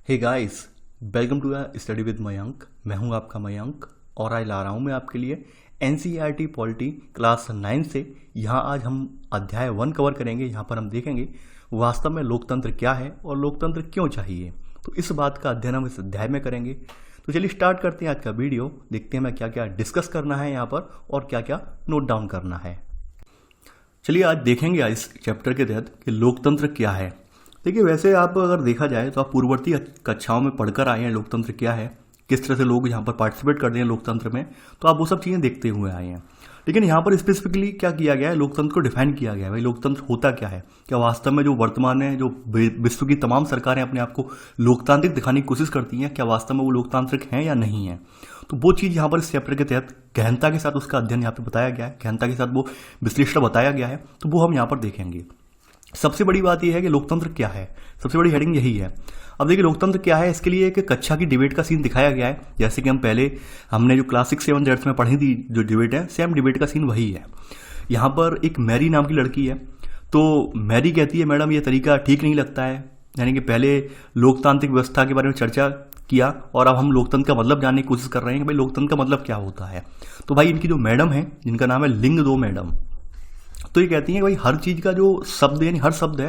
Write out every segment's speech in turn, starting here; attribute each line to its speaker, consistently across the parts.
Speaker 1: Hey guys, welcome to study with Mayank. मैं हूं आपका मयंक और आज ला रहा हूं मैं आपके लिए एनसीईआरटी पॉलिटी क्लास 9 से। यहां आज हम अध्याय 1 कवर करेंगे। यहां पर हम देखेंगे वास्तव में लोकतंत्र क्या है और लोकतंत्र क्यों चाहिए। तो इस बात का अध्ययन हम इस अध्याय में करेंगे। तो चलिए स्टार्ट करते हैं आज का वीडियो। देखते हैं मैं क्या क्या डिस्कस करना है यहाँ पर और क्या क्या नोट डाउन करना है। चलिए आज देखेंगे आज इस चैप्टर के तहत कि लोकतंत्र क्या है। देखिए, वैसे आप अगर देखा जाए तो आप पूर्ववर्ती कक्षाओं में पढ़कर आए हैं लोकतंत्र क्या है, किस तरह से लोग यहाँ पर पार्टिसिपेट करते हैं लोकतंत्र में, तो आप वो सब चीज़ें देखते हुए आए हैं। लेकिन यहाँ पर स्पेसिफिकली क्या किया गया है, लोकतंत्र को डिफाइन किया गया है। भाई लोकतंत्र होता क्या है, क्या वास्तव में जो वर्तमान में जो विश्व की तमाम सरकारें अपने आप को लोकतांत्रिक दिखाने की कोशिश करती हैं, क्या वास्तव में वो लोकतांत्रिक हैं या नहीं है। तो वो चीज़ यहाँ पर इस चैप्टर के तहत गहनता के साथ उसका अध्ययन यहाँ पर बताया गया है, गहनता के साथ वो विश्लेषण बताया गया है। तो वो हम यहाँ पर देखेंगे। सबसे बड़ी बात यह है कि लोकतंत्र क्या है, सबसे बड़ी हेडिंग यही है। अब देखिए लोकतंत्र क्या है, इसके लिए एक कक्षा की डिबेट का सीन दिखाया गया है। जैसे कि हमने जो क्लास 6, 7, 8 में पढ़ी थी जो डिबेट है, सेम डिबेट का सीन वही है। यहाँ पर एक मैरी नाम की लड़की है। तो मैरी कहती है मैडम ये तरीका ठीक नहीं लगता है, यानी कि पहले लोकतांत्रिक व्यवस्था के बारे में चर्चा किया और अब हम लोकतंत्र का मतलब जानने की कोशिश कर रहे हैं कि भाई लोकतंत्र का मतलब क्या होता है। तो भाई इनकी जो मैडम है जिनका नाम है लिंग दो मैडम, तो ये कहती हैं भाई हर चीज़ का जो शब्द यानी हर शब्द है,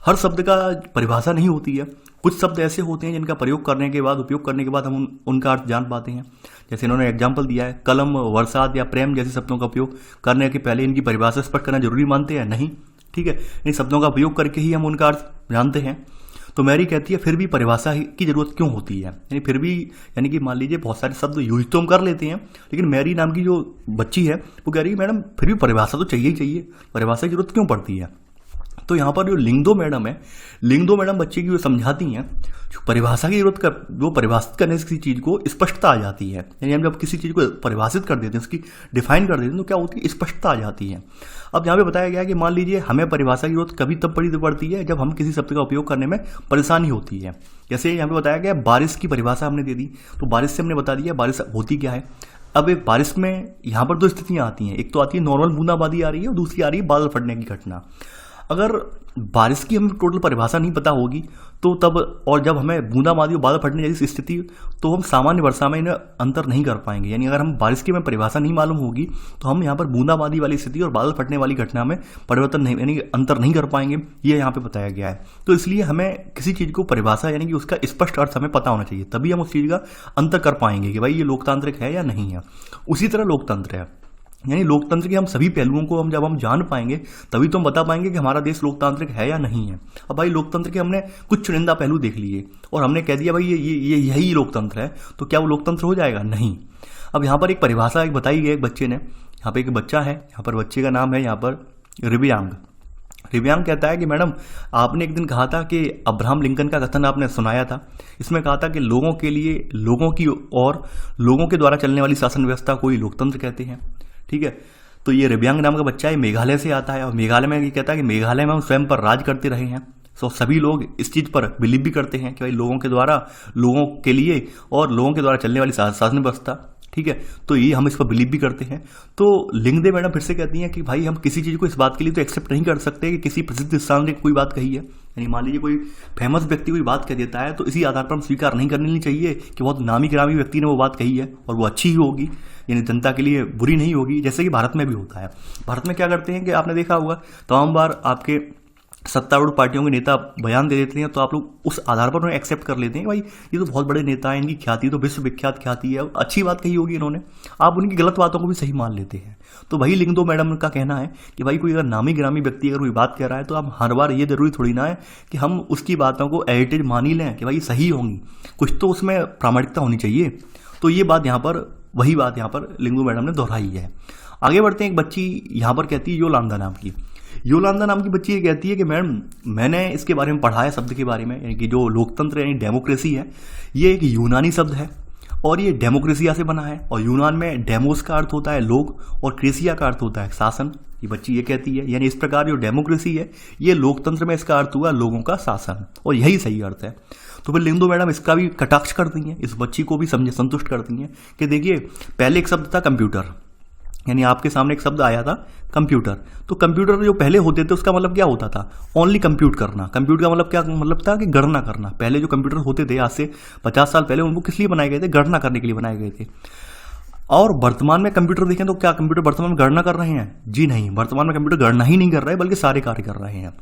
Speaker 1: हर शब्द का परिभाषा नहीं होती है। कुछ शब्द ऐसे होते हैं जिनका प्रयोग करने के बाद, उपयोग करने के बाद हम उनका अर्थ जान पाते हैं। जैसे इन्होंने एग्जाम्पल दिया है, कलम, बरसात या प्रेम जैसे शब्दों का उपयोग करने के पहले इनकी परिभाषा स्पष्ट करना जरूरी मानते हैं? नहीं। ठीक है, इन शब्दों का उपयोग करके ही हम उनका अर्थ जानते हैं। तो मैरी कहती है फिर भी परिभाषा की जरूरत क्यों होती है, यानी फिर भी, यानी कि मान लीजिए बहुत सारे शब्द यूज तो हम कर लेते हैं, लेकिन मैरी नाम की जो बच्ची है वो कह रही है मैडम फिर भी परिभाषा तो चाहिए ही चाहिए, परिभाषा की जरूरत क्यों पड़ती है। तो यहाँ पर जो लिंगदो मैडम है, लिंगदो मैडम बच्चे की जो समझाती हैं, परिभाषा की जरूरत का जो परिभाषित करने से किसी चीज़ को स्पष्टता आ जाती है। यानी हम जब किसी चीज़ को परिभाषित कर देते हैं, उसकी डिफाइन कर देते हैं, तो क्या होती है, स्पष्टता आ जाती है। अब यहाँ पे बताया गया है कि मान लीजिए हमें परिभाषा की जरूरत कभी तब पड़ती है जब हम किसी शब्द का उपयोग करने में परेशानी होती है। जैसे यहाँ पे बताया गया बारिश की परिभाषा हमने दे दी, तो बारिश से हमने बता दिया बारिश होती क्या है। अब एक बारिश में यहाँ पर दो स्थितियाँ आती हैं, एक तो आती है नॉर्मल बूंदाबांदी आ रही है और दूसरी आ रही है बादल फटने की घटना। अगर बारिश की हमें टोटल परिभाषा नहीं पता होगी तो तब, और जब हमें बूंदाबांदी और बादल फटने जैसी स्थिति, तो हम सामान्य वर्षा में इन्हें अंतर नहीं कर पाएंगे। यानी अगर हम बारिश की हमें परिभाषा नहीं मालूम होगी तो हम यहाँ पर बूंदाबांदी वाली स्थिति और बादल फटने वाली घटना में परिवर्तन नहीं, यानी अंतर नहीं कर पाएंगे। ये यहाँ पे बताया गया है। तो इसलिए हमें किसी चीज़ को परिभाषा यानी कि उसका स्पष्ट अर्थ हमें पता होना चाहिए, तभी हम उस चीज़ का अंतर कर पाएंगे कि भाई ये लोकतांत्रिक है या नहीं है। उसी तरह लोकतंत्र है, यानी लोकतंत्र के हम सभी पहलुओं को जब हम जान पाएंगे तभी तो हम बता पाएंगे कि हमारा देश लोकतांत्रिक है या नहीं है। अब भाई लोकतंत्र के हमने कुछ चुनिंदा पहलू देख लिए और हमने कह दिया भाई ये यही लोकतंत्र है, तो क्या वो लोकतंत्र हो जाएगा? नहीं। अब यहाँ पर एक परिभाषा एक बताई गई एक बच्चे ने। यहाँ पर एक बच्चा है, यहाँ पर बच्चे का नाम है यहाँ पर रिबियांग। रिबियांग कहता है कि मैडम आपने एक दिन कहा था कि अब्राहम लिंकन का कथन आपने सुनाया था, इसमें कहा था कि लोगों के लिए, लोगों की और लोगों के द्वारा चलने वाली शासन व्यवस्था को ही लोकतंत्र कहते हैं। ठीक है, तो ये रिबियांग नाम का बच्चा है, मेघालय से आता है और मेघालय में ये कहता है कि मेघालय में हम स्वयं पर राज करते रहे हैं। तो सभी लोग इस चीज़ पर बिलीव भी करते हैं कि भाई लोगों के द्वारा, लोगों के लिए और लोगों के द्वारा चलने वाली शासन व्यवस्था, ठीक है, तो ये हम इस पर बिलीव भी करते हैं। तो लिंगदे मैडम फिर से कहती हैं कि भाई हम किसी चीज़ को इस बात के लिए तो एक्सेप्ट नहीं कर सकते कि किसी प्रसिद्ध इंसान ने कोई बात कही है। यानी मान लीजिए कोई फेमस व्यक्ति कोई बात कह देता है तो इसी आधार पर हम स्वीकार नहीं करनी चाहिए कि बहुत नामी गिरामी व्यक्ति ने वो बात कही है और वो अच्छी ही होगी, यानी जनता के लिए बुरी नहीं होगी। जैसे कि भारत में भी होता है। भारत में क्या करते हैं कि आपने देखा होगा तमाम बार आपके सत्तारूढ़ पार्टियों के नेता बयान दे देते हैं तो आप लोग उस आधार पर उन्हें एक्सेप्ट कर लेते हैं भाई ये तो बहुत बड़े नेता हैं, इनकी ख्याति तो विश्व विख्यात ख्याति है, अच्छी बात कही होगी इन्होंने, आप उनकी गलत बातों को भी सही मान लेते हैं। तो वही लिंगदो मैडम का कहना है कि भाई कोई अगर नामी गिरामी व्यक्ति अगर कोई बात कह रहा है तो आप हर बार ये जरूरी थोड़ी ना है कि हम उसकी बातों को एडिटेज मान ही लें कि भाई सही होंगी, कुछ तो उसमें प्रामाणिकता होनी चाहिए। तो ये बात यहाँ पर, वही बात यहाँ पर लिंगदो मैडम ने दोहराई है। आगे बढ़ते हैं, एक बच्ची यहाँ पर कहती है योलांदा नाम की। योलांदा नाम की बच्ची ये कहती है कि मैडम मैंने इसके बारे में पढ़ा है, शब्द के बारे में, यानी कि जो लोकतंत्र यानी डेमोक्रेसी है ये एक यूनानी शब्द है और ये डेमोक्रेसिया से बना है। और यूनान में डेमोस का अर्थ होता है लोग और क्रेसिया का अर्थ होता है शासन। ये बच्ची ये कहती है, यानी इस प्रकार जो डेमोक्रेसी है ये लोकतंत्र में इसका अर्थ हुआ लोगों का शासन और यही सही अर्थ है। तो फिर लिंगदो मैडम इसका भी कटाक्ष करती हैं, इस बच्ची को भी संतुष्ट करती हैं कि देखिए पहले एक शब्द था कंप्यूटर, यानी आपके सामने एक शब्द आया था कंप्यूटर, तो कंप्यूटर जो पहले होते थे उसका मतलब क्या होता था, ओनली कंप्यूट करना। कंप्यूट का मतलब क्या मतलब था कि गणना करना। पहले जो कंप्यूटर होते थे आज से 50 साल पहले, उनको किस लिए बनाए गए थे, गणना करने के लिए बनाए गए थे। और वर्तमान में कंप्यूटर देखें तो क्या कंप्यूटर वर्तमान में गणना कर रहे हैं? जी नहीं, वर्तमान में कंप्यूटर गणना ही नहीं कर रहे बल्कि सारे कार्य कर रहे हैं।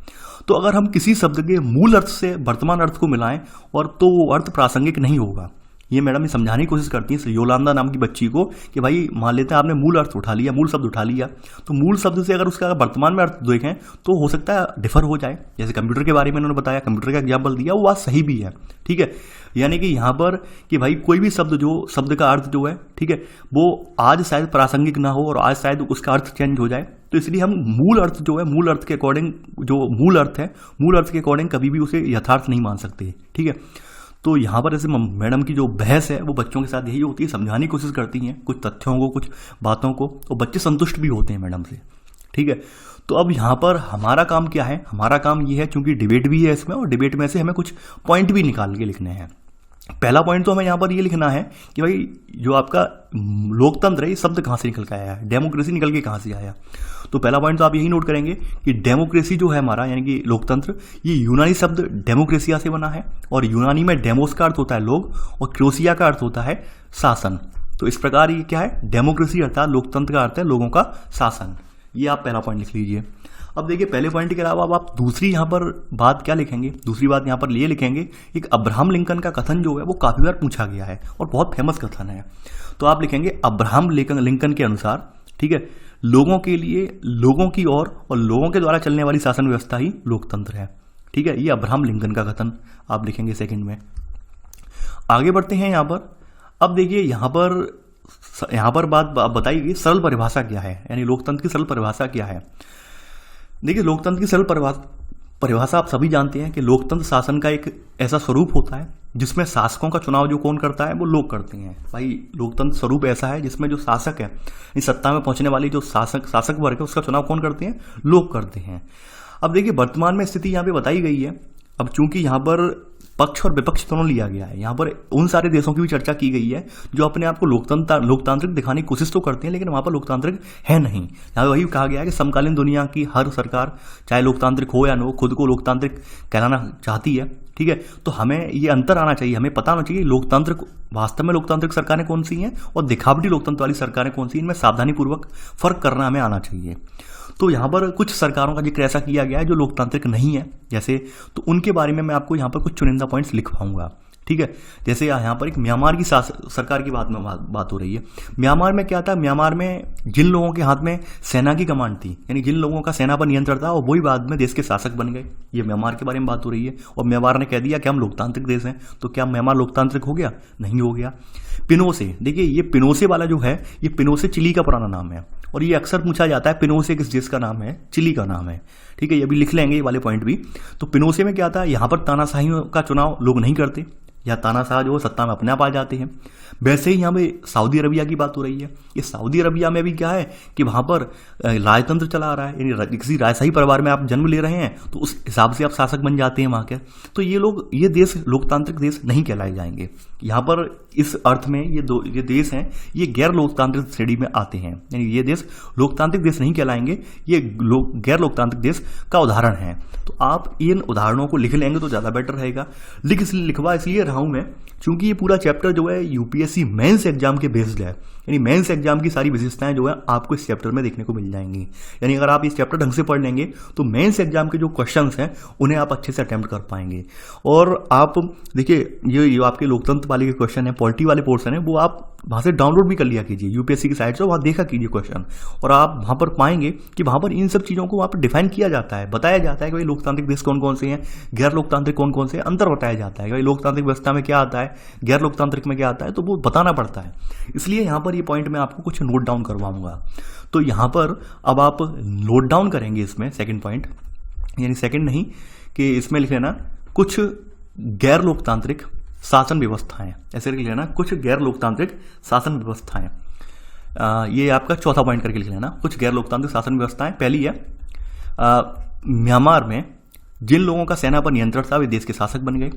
Speaker 1: तो अगर हम किसी शब्द के मूल अर्थ से वर्तमान अर्थ को मिलाएं और तो वो अर्थ प्रासंगिक नहीं होगा। ये मैडम ये समझाने की कोशिश करती है योलांदा नाम की बच्ची को कि भाई मान लेते हैं आपने मूल अर्थ उठा लिया, मूल शब्द उठा लिया, तो मूल शब्द से अगर उसका वर्तमान में अर्थ देखें तो हो सकता है डिफर हो जाए। जैसे कंप्यूटर के बारे में उन्होंने बताया, कंप्यूटर का एग्जाम्पल दिया, वो बात सही भी है, ठीक है। यानी कि यहाँ पर कि भाई कोई भी शब्द जो शब्द का अर्थ जो है, ठीक है, वो आज शायद प्रासंगिक ना हो और आज शायद उसका अर्थ चेंज हो जाए, तो इसलिए हम मूल अर्थ जो है, मूल अर्थ के अकॉर्डिंग जो मूल अर्थ है, मूल अर्थ के अकॉर्डिंग कभी भी उसे यथार्थ नहीं मान सकते, ठीक है। तो यहाँ पर ऐसे मैडम की जो बहस है वो बच्चों के साथ यही होती है, समझाने की कोशिश करती हैं कुछ तथ्यों को, कुछ बातों को, और बच्चे संतुष्ट भी होते हैं मैडम से, ठीक है। तो अब यहाँ पर हमारा काम क्या है, हमारा काम ये है, चूंकि डिबेट भी है इसमें और डिबेट में से हमें कुछ पॉइंट भी निकाल के लिखने हैं। पहला पॉइंट तो हमें यहाँ पर ये लिखना है कि भाई जो आपका लोकतंत्र है ये शब्द कहाँ से निकल के आया है, डेमोक्रेसी निकल के कहाँ से आया। तो पहला पॉइंट तो आप यही नोट करेंगे कि डेमोक्रेसी जो है हमारा, यानी कि लोकतंत्र, ये यूनानी शब्द डेमोक्रेसिया से बना है, और यूनानी में डेमोस का अर्थ होता है लोग और क्रोसिया का अर्थ होता है शासन। तो इस प्रकार ये क्या है, डेमोक्रेसी अर्थात लोकतंत्र का अर्थ है लोगों का शासन। ये आप पहला पॉइंट लिख लीजिए। अब देखिए पहले पॉइंट के अलावा अब आप दूसरी यहाँ पर बात क्या लिखेंगे, दूसरी बात यहाँ पर ये लिखेंगे, एक अब्राहम लिंकन का कथन जो है वो काफी बार पूछा गया है और बहुत फेमस कथन है। तो आप लिखेंगे अब्राहम लिंकन के अनुसार, ठीक है, लोगों के लिए, लोगों की ओर और लोगों के द्वारा चलने वाली शासन व्यवस्था ही लोकतंत्र है, ठीक है। ये अब्राहम लिंकन का कथन आप लिखेंगे सेकंड में। आगे बढ़ते हैं यहाँ पर। अब देखिए यहाँ पर बात बताई गई सरल परिभाषा क्या है, यानी लोकतंत्र की सरल परिभाषा क्या है। देखिए लोकतंत्र की सरल परिभाषा आप सभी जानते हैं कि लोकतंत्र शासन का एक ऐसा स्वरूप होता है जिसमें शासकों का चुनाव जो कौन करता है, वो लोग करते हैं। भाई लोकतंत्र स्वरूप ऐसा है जिसमें जो शासक है, इस सत्ता में पहुंचने वाली जो शासक वर्ग है, उसका चुनाव कौन करते हैं, लोग करते हैं। अब देखिए वर्तमान में स्थिति यहाँ पे बताई गई है। अब चूंकि यहाँ पर पक्ष और विपक्ष दोनों लिया गया है, यहाँ पर उन सारे देशों की भी चर्चा की गई है जो अपने आप को लोकतांत्रिक दिखाने की कोशिश तो करते हैं, लेकिन वहां पर लोकतांत्रिक है नहीं। यहाँ वही कहा गया है कि समकालीन दुनिया की हर सरकार, चाहे लोकतांत्रिक हो या न हो, खुद को लोकतांत्रिक कहलाना चाहती है, ठीक है। तो हमें ये अंतर आना चाहिए, हमें पता होना चाहिए लोकतांत्रिक, वास्तव में लोकतांत्रिक सरकारें कौन सी हैं और दिखावटी लोकतंत्र वाली सरकारें कौन सी, इनमें सावधानीपूर्वक फर्क करना हमें आना चाहिए। तो यहाँ पर कुछ सरकारों का जिक्र ऐसा किया गया है जो लोकतांत्रिक नहीं है, जैसे, तो उनके बारे में मैं आपको यहाँ पर कुछ चुनिंदा पॉइंट्स लिख पाऊंगा, ठीक है। जैसे यहाँ पर एक म्यांमार की सरकार की बात हो रही है। म्यांमार में क्या था, म्यांमार में जिन लोगों के हाथ में सेना की कमांड थी, यानी जिन लोगों का सेना पर नियंत्रण था, और वही बाद में देश के शासक बन गए। ये म्यांमार के बारे में बात हो रही है। और म्यांमार ने कह दिया कि हम लोकतांत्रिक देश हैं, तो क्या म्यांमार लोकतांत्रिक हो गया? नहीं हो गया। पिनोसे, देखिए ये पिनोसे वाला जो है, ये पिनोसे चिली का पुराना नाम है, और ये अक्सर पूछा जाता है पिनोसे किस देश का नाम है, चिली का नाम है, ठीक है। ये भी लिख लेंगे ये वाले पॉइंट भी। तो पिनोसे में क्या था, यहाँ पर तानाशाही का चुनाव लोग नहीं करते, या तानाशाह जो सत्ता में अपने आप आ जाते हैं। वैसे ही यहाँ पे सऊदी अरबिया की बात हो रही है। ये सऊदी अरबिया में भी क्या है कि वहाँ पर राजतंत्र चला आ रहा है, यानी किसी राजशाही परिवार में आप जन्म ले रहे हैं तो उस हिसाब से आप शासक बन जाते हैं वहाँ के। तो ये देश लोकतांत्रिक देश नहीं कहलाए जाएंगे। यहाँ पर इस अर्थ में ये देश हैं, ये गैर लोकतांत्रिक श्रेणी में आते हैं, यानी ये देश लोकतांत्रिक देश नहीं कहलाएंगे, ये गैर लोकतांत्रिक देश का उदाहरण है। तो आप इन उदाहरणों को लिख लेंगे तो ज़्यादा बेटर रहेगा। लिखवा इसलिए रहा हूँ मैं, क्योंकि ये पूरा चैप्टर जो है यूपीएससी मेंस एग्जाम के बेस्ड है, यानी मेंस एग्जाम की सारी विशेषताएं जो है आपको इस चैप्टर में देखने को मिल जाएंगी। यानी अगर आप इस चैप्टर ढंग से पढ़ लेंगे तो मेंस एग्जाम के जो क्वेश्चंस हैं उन्हें आप अच्छे से अटेम्प्ट कर पाएंगे। और आप देखिए ये आपके लोकतंत्र वाले के क्वेश्चन है, पॉलिटी वाले पोर्शन है, वो आप वहाँ से डाउनलोड भी कर लिया कीजिए यूपीएससी की साइट से, वहाँ देखा कीजिए क्वेश्चन, और आप वहाँ पर पाएंगे कि वहाँ पर इन सब चीज़ों को वहाँ पर डिफाइन किया जाता है, बताया जाता है कि भाई लोकतांत्रिक देश कौन कौन से हैं, गैर लोकतांत्रिक कौन कौन से, अंतर बताया जाता है कि भाई लोकतांत्रिक व्यवस्था में क्या आता है, गैर लोकतांत्रिक में क्या आता है, तो वो बताना पड़ता है। इसलिए यहाँ पर ये पॉइंट मैं आपको कुछ नोट डाउन करवाऊंगा। तो यहाँ पर अब आप नोट डाउन करेंगे इसमें सेकेंड पॉइंट, यानी सेकेंड नहीं कि इसमें लिख लेना कुछ गैर लोकतांत्रिक शासन व्यवस्थाएं, ऐसे लिख लेना कुछ गैर लोकतांत्रिक शासन व्यवस्थाएं। ये आपका चौथा पॉइंट करके लिख लेना, कुछ गैर लोकतांत्रिक शासन व्यवस्थाएं। पहली है म्यांमार में जिन लोगों का सेना पर नियंत्रण था वे देश के शासक बन गए।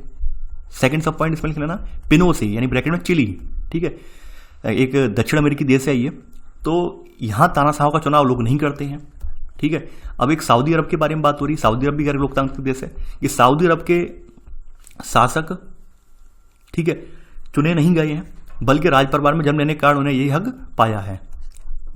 Speaker 1: सेकंड सब पॉइंट इसमें लिख लेना पिनोसे, यानी ब्रैकेट में चिली, ठीक है, एक दक्षिण अमेरिकी देश है ये, तो यहाँ तानाशाह का चुनाव लोग नहीं करते हैं। ठीक है, अब एक सऊदी अरब के बारे में बात हो रही। सऊदी अरब भी गैर लोकतांत्रिक देश है। ये सऊदी अरब के शासक, ठीक है, चुने नहीं गए हैं, बल्कि राजपरिवार में जन्म लेने के कारण उन्हें यही हक पाया है।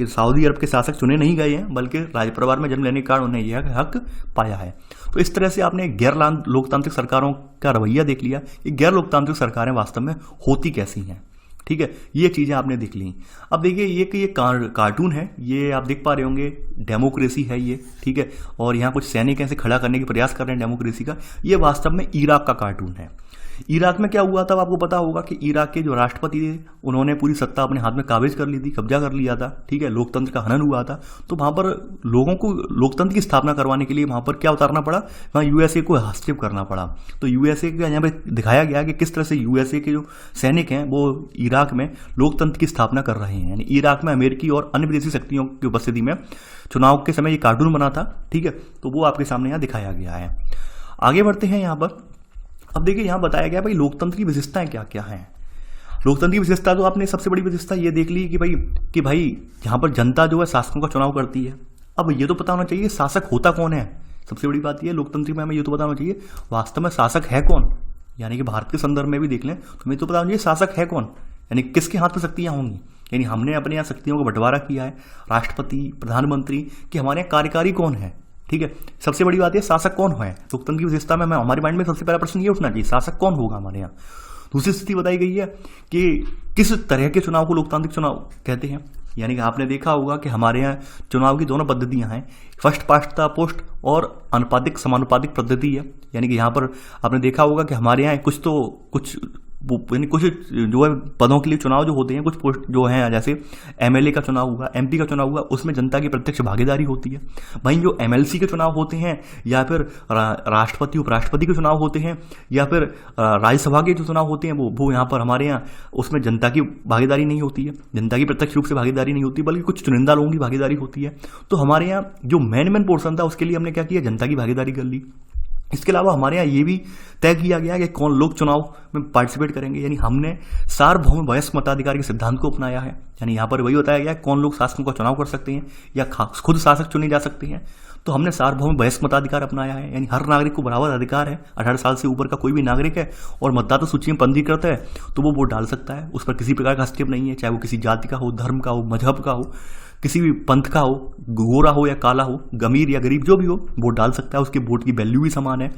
Speaker 1: ये सऊदी अरब के शासक चुने नहीं गए हैं, बल्कि राजपरिवार में जन्म लेने के कारण उन्हें यह हक पाया है। तो इस तरह से आपने गैर लोकतांत्रिक सरकारों का रवैया देख लिया कि गैर लोकतांत्रिक सरकारें वास्तव में होती कैसी हैं। ठीक है, ये चीज़ें आपने देख ली। अब देखिए ये कार्टून है, ये आप देख पा रहे होंगे, डेमोक्रेसी है ये। ठीक है, और यहाँ कुछ सैनिक ऐसे खड़ा करने के प्रयास कर रहे हैं डेमोक्रेसी का। ये वास्तव में इराक का कार्टून है। इराक में क्या हुआ था आपको पता होगा कि इराक के जो राष्ट्रपति थे उन्होंने पूरी सत्ता अपने हाथ में काबिज कर ली थी, कब्जा कर लिया था। ठीक है, लोकतंत्र का हनन हुआ था। तो वहाँ पर लोगों को लोकतंत्र की स्थापना करवाने के लिए वहाँ पर क्या उतारना पड़ा, वहाँ यूएसए को हस्तक्षेप करना पड़ा। तो यूएसए का यहाँ पे दिखाया गया कि किस तरह से यूएसए के जो सैनिक हैं वो इराक में लोकतंत्र की स्थापना कर रहे हैं। यानी इराक में अमेरिकी और अन्य विदेशी शक्तियों की उपस्थिति में चुनाव के समय ये कार्टून बना था। ठीक है, तो वो आपके सामने यहाँ दिखाया गया है। आगे बढ़ते हैं यहाँ पर। अब देखिए यहाँ बताया गया भाई लोकतंत्र की विशेषताएं क्या क्या हैं। लोकतंत्र की विशेषता तो आपने सबसे बड़ी विशेषता ये देख ली कि भाई यहाँ पर जनता जो है शासकों का चुनाव करती है। अब ये तो पता होना चाहिए शासक होता कौन है। सबसे बड़ी बात ये लोकतंत्र में हमें ये तो पता होना चाहिए वास्तव में शासक है कौन। यानी कि भारत के संदर्भ में भी देख लें तो हमें तो पता होना चाहिए शासक है कौन, यानी किसके हाथ में शक्तियाँ होंगी। यानी हमने अपने यहाँ शक्तियों का बंटवारा किया है, राष्ट्रपति, प्रधानमंत्री, कि हमारे यहाँ कार्यकारी कौन है। ठीक है, सबसे बड़ी बात है शासक कौन है। लोकतंत्र की विशेषता में हमारे माइंड में सबसे पहला प्रश्न ये उठना चाहिए, शासक कौन होगा हमारे यहाँ। दूसरी स्थिति बताई गई है कि किस तरह के चुनाव को लोकतांत्रिक चुनाव कहते हैं। यानी कि आपने देखा होगा कि हमारे यहाँ चुनाव की दोनों पद्धतियां हैं, फर्स्ट पास्ट द पोस्ट और अनुपातिक समानुपातिक पद्धति है। यानी कि यहाँ पर आपने देखा होगा कि हमारे यहाँ कुछ यानी कुछ जो है पदों के लिए चुनाव जो होते हैं, कुछ पोस्ट जो हैं, जैसे एमएलए का चुनाव हुआ, एमपी का चुनाव हुआ, उसमें जनता की प्रत्यक्ष भागीदारी होती है। वहीं जो एमएलसी के चुनाव होते हैं या फिर राष्ट्रपति उपराष्ट्रपति के चुनाव होते हैं या फिर राज्यसभा के जो चुनाव होते हैं वो यहाँ पर हमारे यहाँ उसमें जनता की भागीदारी नहीं होती है, जनता की प्रत्यक्ष रूप से भागीदारी नहीं होती, बल्कि कुछ चुनिंदा लोगों की भागीदारी होती है। तो हमारे यहाँ जो मेन पोर्सन था उसके लिए हमने क्या किया, जनता की भागीदारी कर ली। इसके अलावा हमारे यहाँ ये भी तय किया गया कि कौन लोग चुनाव में पार्टिसिपेट करेंगे। यानी हमने सार्वभौम वयस्क मताधिकार के सिद्धांत को अपनाया है। यानी यहाँ पर वही बताया गया है कौन लोग शासकों का चुनाव कर सकते हैं या खुद शासक चुने जा सकते हैं। तो हमने सार्वभौम वयस्क मताधिकार अपनाया है। यानी हर नागरिक को बराबर अधिकार है, 18 साल से ऊपर का कोई भी नागरिक है और मतदाता सूची में पंजीकृत है तो वो वोट डाल सकता है। उस पर किसी प्रकार का हस्तक्षेप नहीं है, चाहे वो किसी जाति का हो, धर्म का हो, मजहब का हो, किसी भी पंथ का हो, गोरा हो या काला हो, अमीर या गरीब जो भी हो, वोट डाल सकता है। उसके वोट की वैल्यू भी समान है।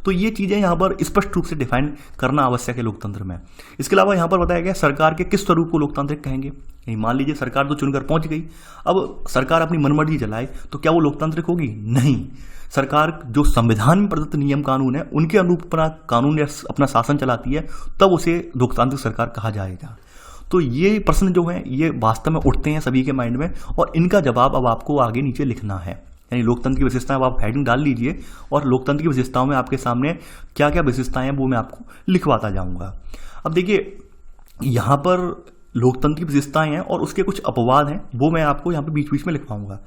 Speaker 1: तो ये चीज़ें यहाँ पर स्पष्ट रूप से डिफाइन करना आवश्यक है लोकतंत्र में। इसके अलावा यहाँ पर बताया गया सरकार के किस स्वरूप को लोकतांत्रिक कहेंगे। मान लीजिए सरकार तो चुनकर पहुंच गई, अब सरकार अपनी मनमर्जी चलाए तो क्या वो लोकतांत्रिक होगी? नहीं। सरकार जो संविधान में प्रदत्त नियम कानून है उनके अनुरूप अपना कानून या अपना शासन चलाती है, तब उसे लोकतांत्रिक सरकार कहा जाएगा। तो ये प्रश्न जो है ये वास्तव में उठते हैं सभी के माइंड में और इनका जवाब अब आपको आगे नीचे लिखना है। यानी लोकतंत्र की विशेषताएं आप हेडिंग डाल लीजिए और लोकतंत्र की विशेषताओं में आपके सामने क्या क्या विशेषताएं हैं वो मैं आपको लिखवाता जाऊंगा। अब देखिए यहाँ पर लोकतंत्र की विशेषताएं हैं और उसके कुछ अपवाद हैं, वो मैं आपको यहाँ पे बीच बीच में लिखवाऊंगा।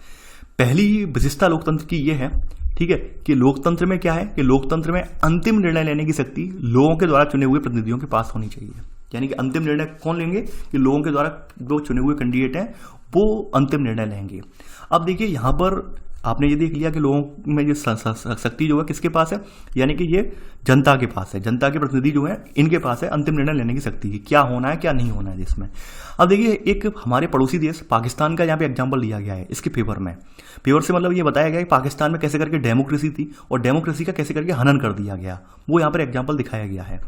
Speaker 1: पहली विशेषता लोकतंत्र की ये है, ठीक है, कि लोकतंत्र में क्या है कि लोकतंत्र में अंतिम निर्णय लेने की शक्ति लोगों के द्वारा चुने हुए प्रतिनिधियों के पास होनी चाहिए। यानी कि अंतिम निर्णय कौन लेंगे कि लोगों के द्वारा जो चुने हुए कैंडिडेट हैं वो अंतिम निर्णय लेंगे। अब देखिए यहाँ पर आपने ये देख लिया कि लोगों में ये शक्ति जो है किसके पास है, यानी कि ये जनता के पास है। जनता के प्रतिनिधि जो है इनके पास है अंतिम निर्णय लेने की शक्ति की, क्या होना है क्या नहीं होना है जिसमें। अब देखिए एक हमारे पड़ोसी देश पाकिस्तान का यहाँ पे एग्जाम्पल दिया गया है इसके फेवर में। फेवर से मतलब ये बताया गया कि पाकिस्तान में कैसे करके डेमोक्रेसी थी और डेमोक्रेसी का कैसे करके हनन कर दिया गया, वो यहाँ पर एग्जाम्पल दिखाया गया है।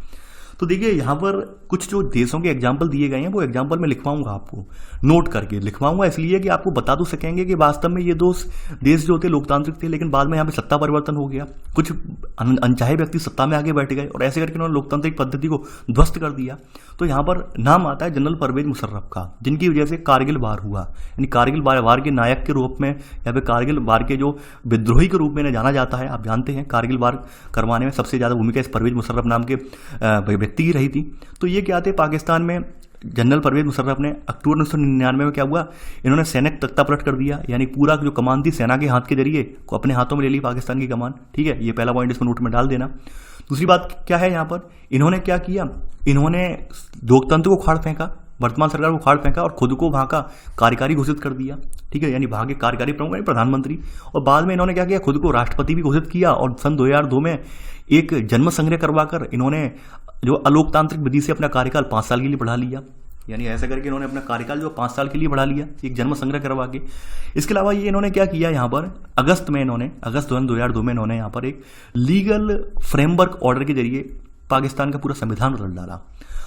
Speaker 1: तो देखिए यहाँ पर कुछ जो देशों के एग्जाम्पल दिए गए हैं वो एग्जाम्पल में लिखवाऊंगा, आपको नोट करके लिखवाऊंगा, इसलिए कि आपको बता तो सकेंगे कि वास्तव में ये दो देश जो थे लोकतांत्रिक थे, लेकिन बाद में यहाँ पे सत्ता परिवर्तन हो गया, कुछ अनचाहे व्यक्ति सत्ता में आगे बैठ गए और ऐसे करके उन्होंने लोकतांत्रिक पद्धति को ध्वस्त कर दिया। तो यहाँ पर नाम आता है जनरल परवेज मुशर्रफ का, जिनकी वजह से कारगिल वार हुआ। यानी कारगिल वार के नायक के रूप में या फिर कारगिल वार के जो विद्रोही के रूप में जाना जाता है। आप जानते हैं कारगिल वार करवाने में सबसे ज़्यादा भूमिका इस परवेज मुशर्रफ नाम के व्यक्ति की रही थी। तो ये क्या थे, पाकिस्तान में जनरल परवेज मुशर्रफ ने अक्टूबर 1999 में क्या हुआ, इन्होंने सैनिक तख्ता पलट कर दिया। यानी पूरा जो कमान थी सेना के हाथ के जरिए को अपने हाथों में ले ली पाकिस्तान की कमान। ठीक है, ये पहला पॉइंट इसमें नोट में डाल देना। दूसरी बात क्या है, यहाँ पर इन्होंने क्या किया, इन्होंने लोकतंत्र को उखाड़ फेंका। वर्तमान सरकार को उखाड़ फेंका और खुद को वहाँ का कार्यकारी घोषित कर दिया, ठीक है, यानी वहाँ के कार्यकारी प्रमुख यानी प्रधानमंत्री। और बाद में इन्होंने क्या किया, खुद को राष्ट्रपति भी घोषित किया और सन 2002 में एक जन्म संग्रह करवाकर इन्होंने जो अलोकतांत्रिक विधि से अपना कार्यकाल 5 साल के लिए बढ़ा लिया। यानी ऐसा करके इन्होंने अपना कार्यकाल जो 5 साल के लिए बढ़ा लिया एक जन्म संग्रह करवा के। इसके अलावा ये इन्होंने क्या किया, यहाँ पर अगस्त 2002 में इन्होंने यहाँ पर एक लीगल फ्रेमवर्क ऑर्डर के जरिए पाकिस्तान का पूरा संविधान बदल डाला।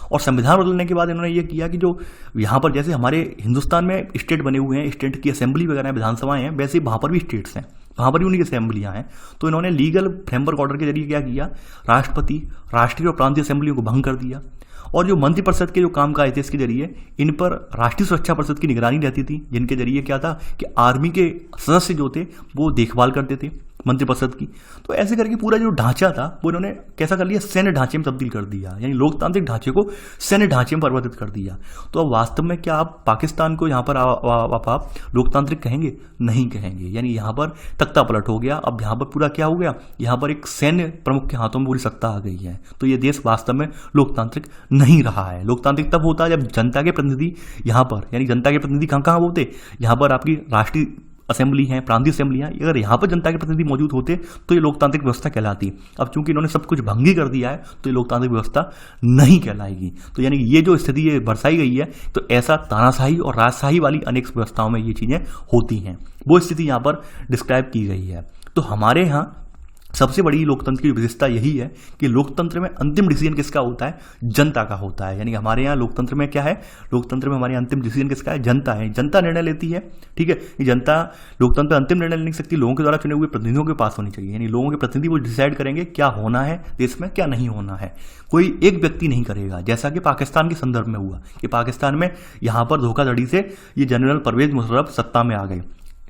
Speaker 1: और संविधान बदलने के बाद इन्होंने ये किया कि जो यहाँ पर जैसे हमारे हिंदुस्तान में स्टेट बने हुए हैं, स्टेट की असेंबली वगैरह विधानसभाएं हैं, वैसे वहाँ पर भी स्टेट्स हैं, वहाँ पर भी उनकी असेंबलियाँ हैं। तो इन्होंने लीगल फ्रेमवर्क ऑर्डर के जरिए क्या किया, राष्ट्रपति, राष्ट्रीय और प्रांतीय असेंबलियों को भंग कर दिया। और जो मंत्रिपरिषद के जो कामकाज थे इसके जरिए इन पर राष्ट्रीय सुरक्षा परिषद की निगरानी रहती थी, जिनके जरिए क्या था कि आर्मी के सदस्य जो थे वो देखभाल करते थे मंत्रिपरिषद की। तो ऐसे करके पूरा जो ढांचा था वो इन्होंने कैसा कर लिया, सैन्य ढांचे में तब्दील कर दिया, यानी लोकतांत्रिक ढांचे को सैन्य ढांचे में परिवर्तित कर दिया। तो अब वास्तव में क्या आप पाकिस्तान को यहाँ पर आप लोकतांत्रिक कहेंगे? नहीं कहेंगे। यानी यहाँ पर तख्ता पलट हो गया। अब यहाँ पर पूरा क्या हो गया, यहाँ पर एक सैन्य प्रमुख के हाथों में पूरी सत्ता आ गई है। तो ये देश वास्तव में लोकतांत्रिक नहीं रहा है। लोकतांत्रिक तब होता है जब जनता के प्रतिनिधि यहाँ पर, यानी जनता के प्रतिनिधि कहाँ कहाँ होते, यहाँ पर आपकी राष्ट्रीय असेंबली है, प्रांतीय असेंबलियां, अगर यहाँ पर जनता के प्रतिनिधि मौजूद होते तो ये लोकतांत्रिक व्यवस्था कहलाती। अब चूंकि इन्होंने सब कुछ भंगी कर दिया है तो ये लोकतांत्रिक व्यवस्था नहीं कहलाएगी। तो यानी ये जो स्थिति ये बरसाई गई है, तो ऐसा तानाशाही और राजशाही वाली अनेक व्यवस्थाओं में ये चीजें होती हैं, वो स्थिति यहाँ पर डिस्क्राइब की गई है। तो हमारे यहाँ सबसे बड़ी लोकतंत्र की विशेषता यही है कि लोकतंत्र में अंतिम डिसीजन किसका होता है, जनता का होता है। यानी हमारे यहाँ लोकतंत्र में क्या है, लोकतंत्र में हमारे अंतिम डिसीजन किसका है, जनता है। जनता निर्णय लेती है, ठीक है। ये जनता लोकतंत्र अंतिम निर्णय नहीं सकती, लोगों के द्वारा चुने हुए प्रतिनिधियों के पास होनी चाहिए। यानी लोगों के प्रतिनिधि वो डिसाइड करेंगे क्या होना है देश में, क्या नहीं होना है। कोई एक व्यक्ति नहीं करेगा, जैसा कि पाकिस्तान के संदर्भ में हुआ कि पाकिस्तान में यहाँ पर धोखाधड़ी से ये जनरल परवेज मुशर्रफ सत्ता में आ गए,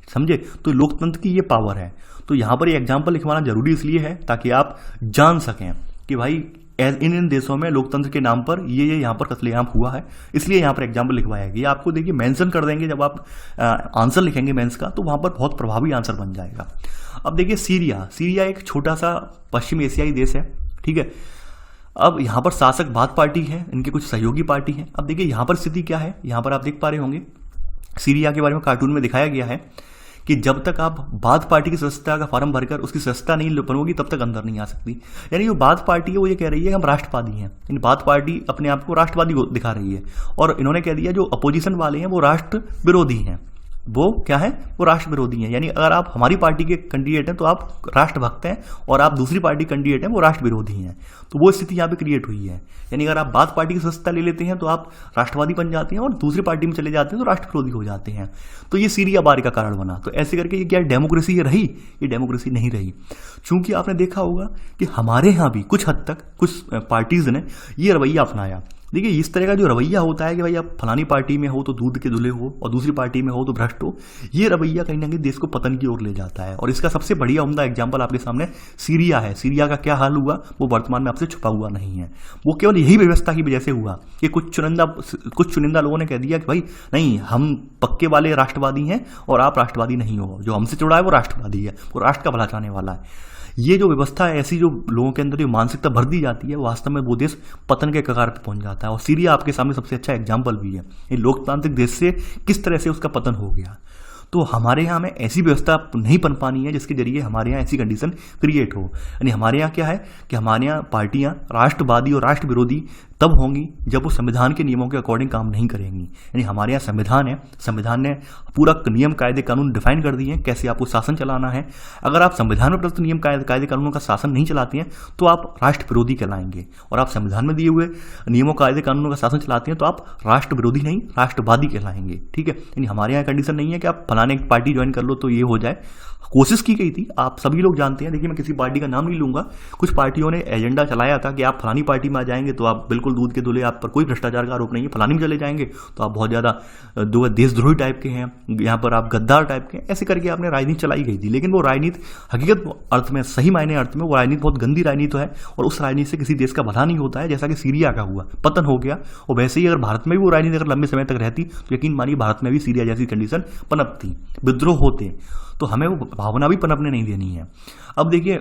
Speaker 1: समझे। तो लोकतंत्र की ये पावर है। तो यहाँ पर ये एग्जाम्पल लिखवाना जरूरी इसलिए है ताकि आप जान सकें कि भाई इन देशों में लोकतंत्र के नाम पर ये यहाँ पर कत्लेआम हुआ है, इसलिए यहाँ पर एग्जाम्पल लिखवाया गया। आपको देखिए मेंशन कर देंगे जब आप आंसर लिखेंगे मेंस का, तो वहाँ पर बहुत प्रभावी आंसर बन जाएगा। अब देखिए सीरिया एक छोटा सा पश्चिम एशियाई देश है, ठीक है। अब यहाँ पर शासक बाथ पार्टी है, इनके कुछ सहयोगी पार्टी है। अब देखिए यहाँ पर स्थिति क्या है, यहाँ पर आप देख पा रहे होंगे सीरिया के बारे में कार्टून में दिखाया गया है कि जब तक आप बाथ पार्टी की सदस्यता का फॉर्म भरकर उसकी सदस्यता नहीं बनोगी तब तक अंदर नहीं आ सकती। यानी जो बाथ पार्टी है वो ये कह रही है कि हम राष्ट्रवादी हैं, यानी बाथ पार्टी अपने आप को राष्ट्रवादी दिखा रही है। और इन्होंने कह दिया जो अपोजिशन वाले हैं वो राष्ट्र विरोधी हैं। वो क्या है, वो राष्ट्र विरोधी हैं। यानी अगर आप हमारी पार्टी के कैंडिडेट हैं तो आप राष्ट्रभक्त हैं, और आप दूसरी पार्टी कैंडिडेट हैं वो राष्ट्र विरोधी हैं। तो वो स्थिति यहाँ पे क्रिएट हुई है। यानी अगर आप बाथ पार्टी की सदस्यता ले लेते हैं तो आप राष्ट्रवादी बन जाते हैं, और दूसरी पार्टी में चले जाते हैं तो राष्ट्र विरोधी हो जाते हैं। तो ये सीरिया बार का कारण बना। तो ऐसे करके ये क्या डेमोक्रेसी रही, ये डेमोक्रेसी नहीं रही। चूंकि आपने देखा होगा कि हमारे यहाँ भी कुछ हद तक कुछ पार्टीज ने ये रवैया अपनाया। देखिए इस तरह का जो रवैया होता है कि भाई आप फलानी पार्टी में हो तो दूध के धुले हो, और दूसरी पार्टी में हो तो भ्रष्ट हो, ये रवैया कहीं ना कहीं देश को पतन की ओर ले जाता है। और इसका सबसे बढ़िया उम्दा एग्जाम्पल आपके सामने सीरिया है। सीरिया का क्या हाल हुआ वो वर्तमान में आपसे छुपा हुआ नहीं है। वो केवल यही व्यवस्था की वजह से हुआ कि कुछ चुनिंदा लोगों ने कह दिया कि भाई नहीं, हम पक्के वाले राष्ट्रवादी हैं और आप राष्ट्रवादी नहीं हो, जो हमसे जुड़ा है वो राष्ट्रवादी है, वो राष्ट्र का भला चाहने वाला है। ये जो व्यवस्था है, ऐसी जो लोगों के अंदर जो मानसिकता भर दी जाती है, वास्तव में वो देश पतन के कगार पर पहुंच जाता है। और सीरिया आपके सामने सबसे अच्छा एग्जाम्पल भी है, ये लोकतांत्रिक देश से किस तरह से उसका पतन हो गया। तो हमारे यहाँ में ऐसी व्यवस्था नहीं बन पानी है जिसके जरिए हमारे यहाँ ऐसी कंडीशन क्रिएट हो। यानी हमारे यहाँ क्या है कि हमारे यहाँ पार्टियाँ राष्ट्रवादी और राष्ट्र विरोधी तब होंगी जब वो संविधान के नियमों के अकॉर्डिंग काम नहीं करेंगी। यानी हमारे यहाँ संविधान है, संविधान ने पूरा नियम कायदे कानून डिफाइन कर दिए हैं कैसे आपको शासन चलाना है। अगर आप संविधान में प्रदत्त नियम कायदे कानूनों का शासन नहीं चलाते हैं तो आप राष्ट्र विरोधी कहलाएंगे, और आप संविधान में दिए हुए नियमों कायदे कानूनों का शासन चलाते हैं तो आप राष्ट्र विरोधी नहीं राष्ट्रवादी कहलाएंगे, ठीक है। यानी हमारे यहाँ कंडीशन नहीं है कि आप फलाने पार्टी ज्वाइन कर लो तो ये हो जाए। कोशिश की गई थी, आप सभी लोग जानते हैं। देखिए मैं किसी पार्टी का नाम नहीं लूंगा, कुछ पार्टियों ने एजेंडा चलाया था कि आप फलानी पार्टी में आ जाएंगे तो आप बिल्कुल दूध के धुले, आप पर कोई भ्रष्टाचार का आरोप नहीं है। फलानी में चले जाएंगे तो आप बहुत ज्यादा देशद्रोही टाइप के हैं, यहाँ पर आप गद्दार टाइप के, ऐसे करके आपने राजनीति चलाई गई थी। लेकिन वो राजनीति हकीकत अर्थ में, सही मायने अर्थ में वो राजनीति बहुत गंदी राजनीति है, और उस राजनीति से किसी देश का भला नहीं होता है, जैसा कि सीरिया का हुआ, पतन हो गया। और वैसे ही अगर भारत में भी वो राजनीति अगर लंबे समय तक रहती तो यकीन मानिए भारत में भी सीरिया जैसी कंडीशन पनपती, विद्रोह होते। तो हमें वो भावना भी पनपने नहीं देनी है। अब देखिए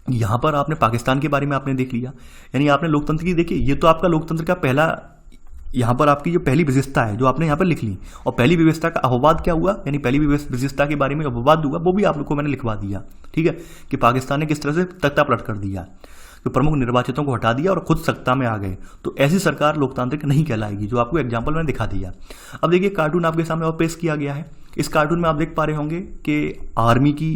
Speaker 1: यहाँ पर आपने पाकिस्तान के बारे में आपने देख लिया, यानी आपने लोकतंत्र की, देखिए ये तो आपका लोकतंत्र का पहला यहाँ पर आपकी जो पहली विशेषता है जो आपने यहाँ पर लिख ली, और पहली विशेषता का अपवाद क्या हुआ, यानी पहली विशेषता के बारे में अपवाद हुआ वो भी आप लोग को मैंने लिखवा दिया। ठीक है, कि पाकिस्तान ने किस तरह से तख्ता पलट कर दिया, तो प्रमुख निर्वाचितों को हटा दिया और खुद सत्ता में आ गए। तो ऐसी सरकार लोकतांत्रिक नहीं कहलाएगी, जो आपको एग्जाम्पल मैंने दिखा दिया। अब देखिए कार्टून आपके सामने और पेश किया गया है। इस कार्टून में आप देख पा रहे होंगे कि आर्मी की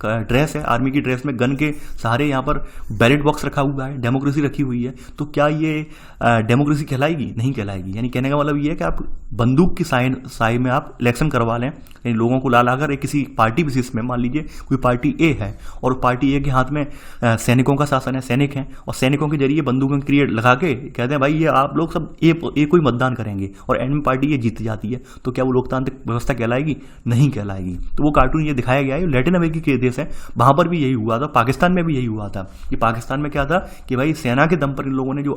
Speaker 1: ड्रेस है, आर्मी की ड्रेस में गन के सहारे यहाँ पर बैलेट बॉक्स रखा हुआ है, डेमोक्रेसी रखी हुई है। तो क्या ये डेमोक्रेसी कहलाएगी? नहीं कहलाएगी। यानी कहने का मतलब ये है कि आप बंदूक की साई में आप इलेक्शन करवा लें, यानी लोगों को ला लाकर एक किसी पार्टी विशेष में, मान लीजिए कोई पार्टी ए है और पार्टी ए के हाथ में सैनिकों का शासन है, सैनिक हैं, और सैनिकों के जरिए बंदूकों की क्रिएट लगा के कहते हैं भाई ये आप लोग सब ए को ही मतदान करेंगे, और एंड में पार्टी ये जीत जाती है। तो क्या वो लोकतांत्रिक व्यवस्था कहलाएगी? नहीं कहलाएगी। तो वो कार्टून ये दिखाया गया है, लैटिन अमेरिकी के देश है, वहां पर भी यही हुआ था, पाकिस्तान में भी यही हुआ था। कि पाकिस्तान में क्या था कि भाई सेना के दम पर इन लोगों ने जो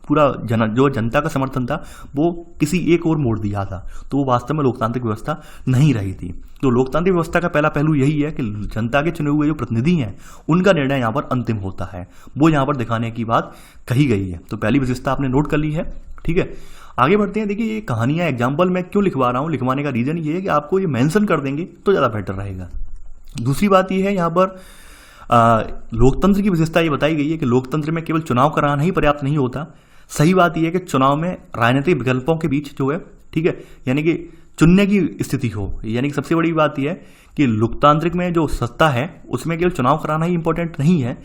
Speaker 1: पूरा जो जनता का समर्थन था वो किसी एक और मोड़ दिया था। तो वो वास्तव में लोकतांत्रिक व्यवस्था नहीं रही थी। तो लोकतांत्रिक व्यवस्था का पहला पहलू यही है कि जनता के चुने हुए जो प्रतिनिधि हैं उनका निर्णय यहाँ पर अंतिम होता है, वो यहाँ पर दिखाने की बात कही गई है। तो पहली विशेषता आपने नोट कर ली है। ठीक है, आगे बढ़ते हैं। देखिए ये कहानियां एग्जाम्पल मैं क्यों लिखवा रहा हूँ, लिखवाने का रीजन ये है कि आपको ये मेंशन कर देंगे तो ज़्यादा बेटर रहेगा। दूसरी बात यह है यहाँ पर लोकतंत्र की विशेषता ये बताई गई है कि लोकतंत्र में केवल चुनाव कराना ही पर्याप्त नहीं होता। सही बात यह है कि चुनाव में राजनीतिक विकल्पों के बीच जो है, ठीक है, यानी कि चुनने की स्थिति हो। यानी कि सबसे बड़ी बात यह है कि लोकतांत्रिक में जो सत्ता है उसमें केवल चुनाव कराना ही इंपॉर्टेंट नहीं है,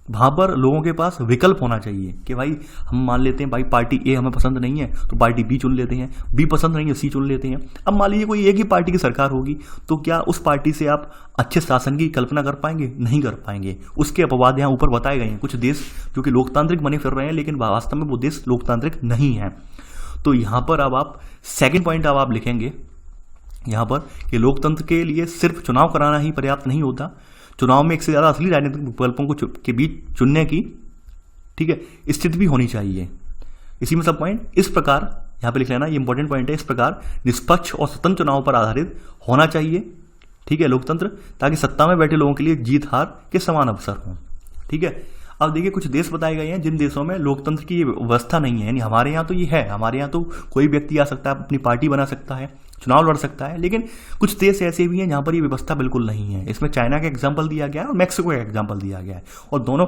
Speaker 1: वहां पर लोगों के पास विकल्प होना चाहिए कि भाई हम मान लेते हैं भाई पार्टी ए हमें पसंद नहीं है तो पार्टी बी चुन लेते हैं, बी पसंद नहीं है सी चुन लेते हैं। अब मान लीजिए कोई एक ही पार्टी की सरकार होगी तो क्या उस पार्टी से आप अच्छे शासन की कल्पना कर पाएंगे? नहीं कर पाएंगे। उसके अपवाद यहाँ ऊपर बताए गए हैं, कुछ देश जो कि लोकतांत्रिक बने फिर रहे हैं लेकिन वास्तव में वो देश लोकतांत्रिक नहीं है। तो यहाँ पर अब आप सेकेंड पॉइंट अब आप लिखेंगे यहाँ पर कि लोकतंत्र के लिए सिर्फ चुनाव कराना ही पर्याप्त नहीं होता, चुनाव में एक से ज़्यादा असली राजनीतिक विकल्पों को के बीच चुनने की, ठीक है, स्थिति भी होनी चाहिए। इसी में सब पॉइंट इस प्रकार यहाँ पे लिख लेना, ये इंपॉर्टेंट पॉइंट है। इस प्रकार निष्पक्ष और स्वतंत्र चुनाव पर आधारित होना चाहिए, ठीक है, लोकतंत्र, ताकि सत्ता में बैठे लोगों के लिए जीत हार के समान अवसर हों। ठीक है, अब देखिए कुछ देश बताए गए हैं जिन देशों में लोकतंत्र की व्यवस्था नहीं है। यानी हमारे यहाँ तो ये है, हमारे यहाँ तो कोई व्यक्ति आ सकता है, अपनी पार्टी बना सकता है, चुनाव लड़ सकता है, लेकिन कुछ देश ऐसे भी हैं जहाँ पर ये व्यवस्था बिल्कुल नहीं है। इसमें चाइना का एग्जाम्पल दिया गया है और मैक्सिको का एग्जाम्पल दिया गया है, और दोनों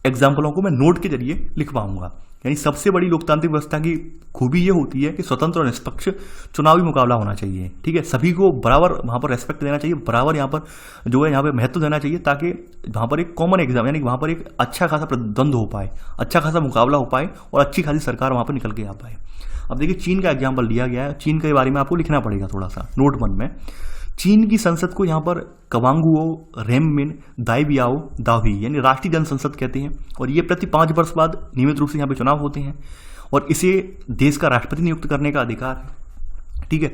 Speaker 1: एग्जाम्पलों को मैं नोट के जरिए लिखवाऊंगा। यानी सबसे बड़ी लोकतांत्रिक व्यवस्था की खूबी ये होती है कि स्वतंत्र और निष्पक्ष चुनावी मुकाबला होना चाहिए। ठीक है, सभी को बराबर वहाँ पर रेस्पेक्ट देना चाहिए, बराबर यहाँ पर जो है यहाँ पे महत्व देना चाहिए, ताकि वहाँ पर एक कॉमन एग्जाम यानी वहाँ पर एक अच्छा खासा प्रतिद्वंद हो पाए, अच्छा खासा मुकाबला हो पाए और अच्छी खासी सरकार वहाँ पर निकल के आ पाए। अब देखिए चीन का एग्जाम्पल दिया गया है, चीन के बारे में आपको लिखना पड़ेगा थोड़ा सा नोट 1 में। चीन की संसद को यहाँ पर कवांगुओ रेममिन दाइबियाओ दावी यानी राष्ट्रीय जन संसद कहते हैं, और ये प्रति 5 वर्ष बाद नियमित रूप से यहाँ पे चुनाव होते हैं और इसे देश का राष्ट्रपति नियुक्त करने का अधिकार है। ठीक है,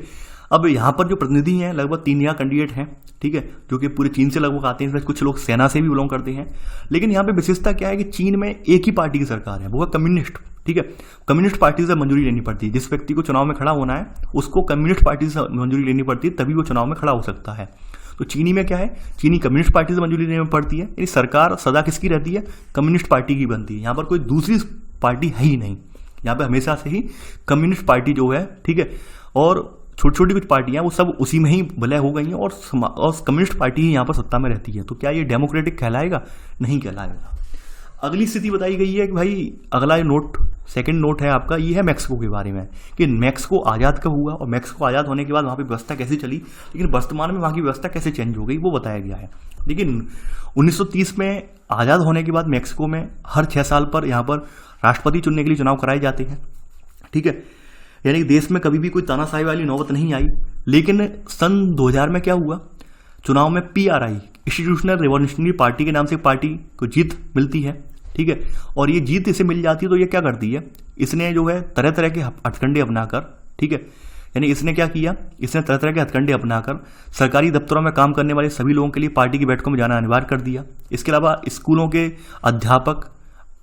Speaker 1: अब यहाँ पर जो प्रतिनिधि हैं लगभग 3 यहाँ कैंडिडेट हैं, ठीक है, जो कि पूरे चीन से लगभग आते हैं, कुछ लोग सेना से भी बिलोंग करते हैं। लेकिन यहाँ पे विशेषता क्या है कि चीन में एक ही पार्टी की सरकार है, वो है कम्युनिस्ट। ठीक है, कम्युनिस्ट पार्टी से मंजूरी लेनी पड़ती है, जिस व्यक्ति को चुनाव में खड़ा होना है उसको कम्युनिस्ट पार्टी से मंजूरी लेनी पड़ती है, तभी वो चुनाव में खड़ा हो सकता है। तो चीनी में क्या है, चीनी कम्युनिस्ट पार्टी से मंजूरी लेनी पड़ती है, यानी सरकार सदा किसकी रहती है, कम्युनिस्ट पार्टी की बनती है। यहाँ पर कोई दूसरी पार्टी है ही नहीं, यहाँ पे हमेशा से ही कम्युनिस्ट पार्टी जो है, ठीक है, और छोटी छोटी कुछ पार्टियां वो सब उसी में ही विलय हो गई हैं और कम्युनिस्ट पार्टी ही यहाँ पर सत्ता में रहती है। तो क्या ये डेमोक्रेटिक कहलाएगा? नहीं कहलाएगा। अगली स्थिति बताई गई है कि भाई अगला नोट, सेकंड नोट है आपका, ये है मैक्सिको के बारे में कि मैक्सिको आज़ाद कब हुआ और मैक्सिको आज़ाद होने के बाद वहाँ पे व्यवस्था कैसे चली, लेकिन वर्तमान में वहाँ की व्यवस्था कैसे चेंज हो गई वो बताया गया है। लेकिन 1930 में आज़ाद होने के बाद मैक्सिको में हर 6 साल पर यहाँ पर राष्ट्रपति चुनने के लिए चुनाव कराए जाते हैं। ठीक है, यानी कि देश में कभी भी कोई तानाशाही वाली नौबत नहीं आई। लेकिन सन 2000 में क्या हुआ, चुनाव में PRI इंस्टीट्यूशनल रिवॉल्यूशनरी पार्टी के नाम से पार्टी को जीत मिलती है। ठीक है, और ये जीत इसे मिल जाती है तो ये क्या करती है, इसने जो है तरह तरह के हथकंडे अपनाकर, ठीक है, यानी इसने क्या किया, इसने तरह तरह के हथकंडे अपनाकर सरकारी दफ्तरों में काम करने वाले सभी लोगों के लिए पार्टी की बैठकों में जाना अनिवार्य कर दिया। इसके अलावा स्कूलों के अध्यापक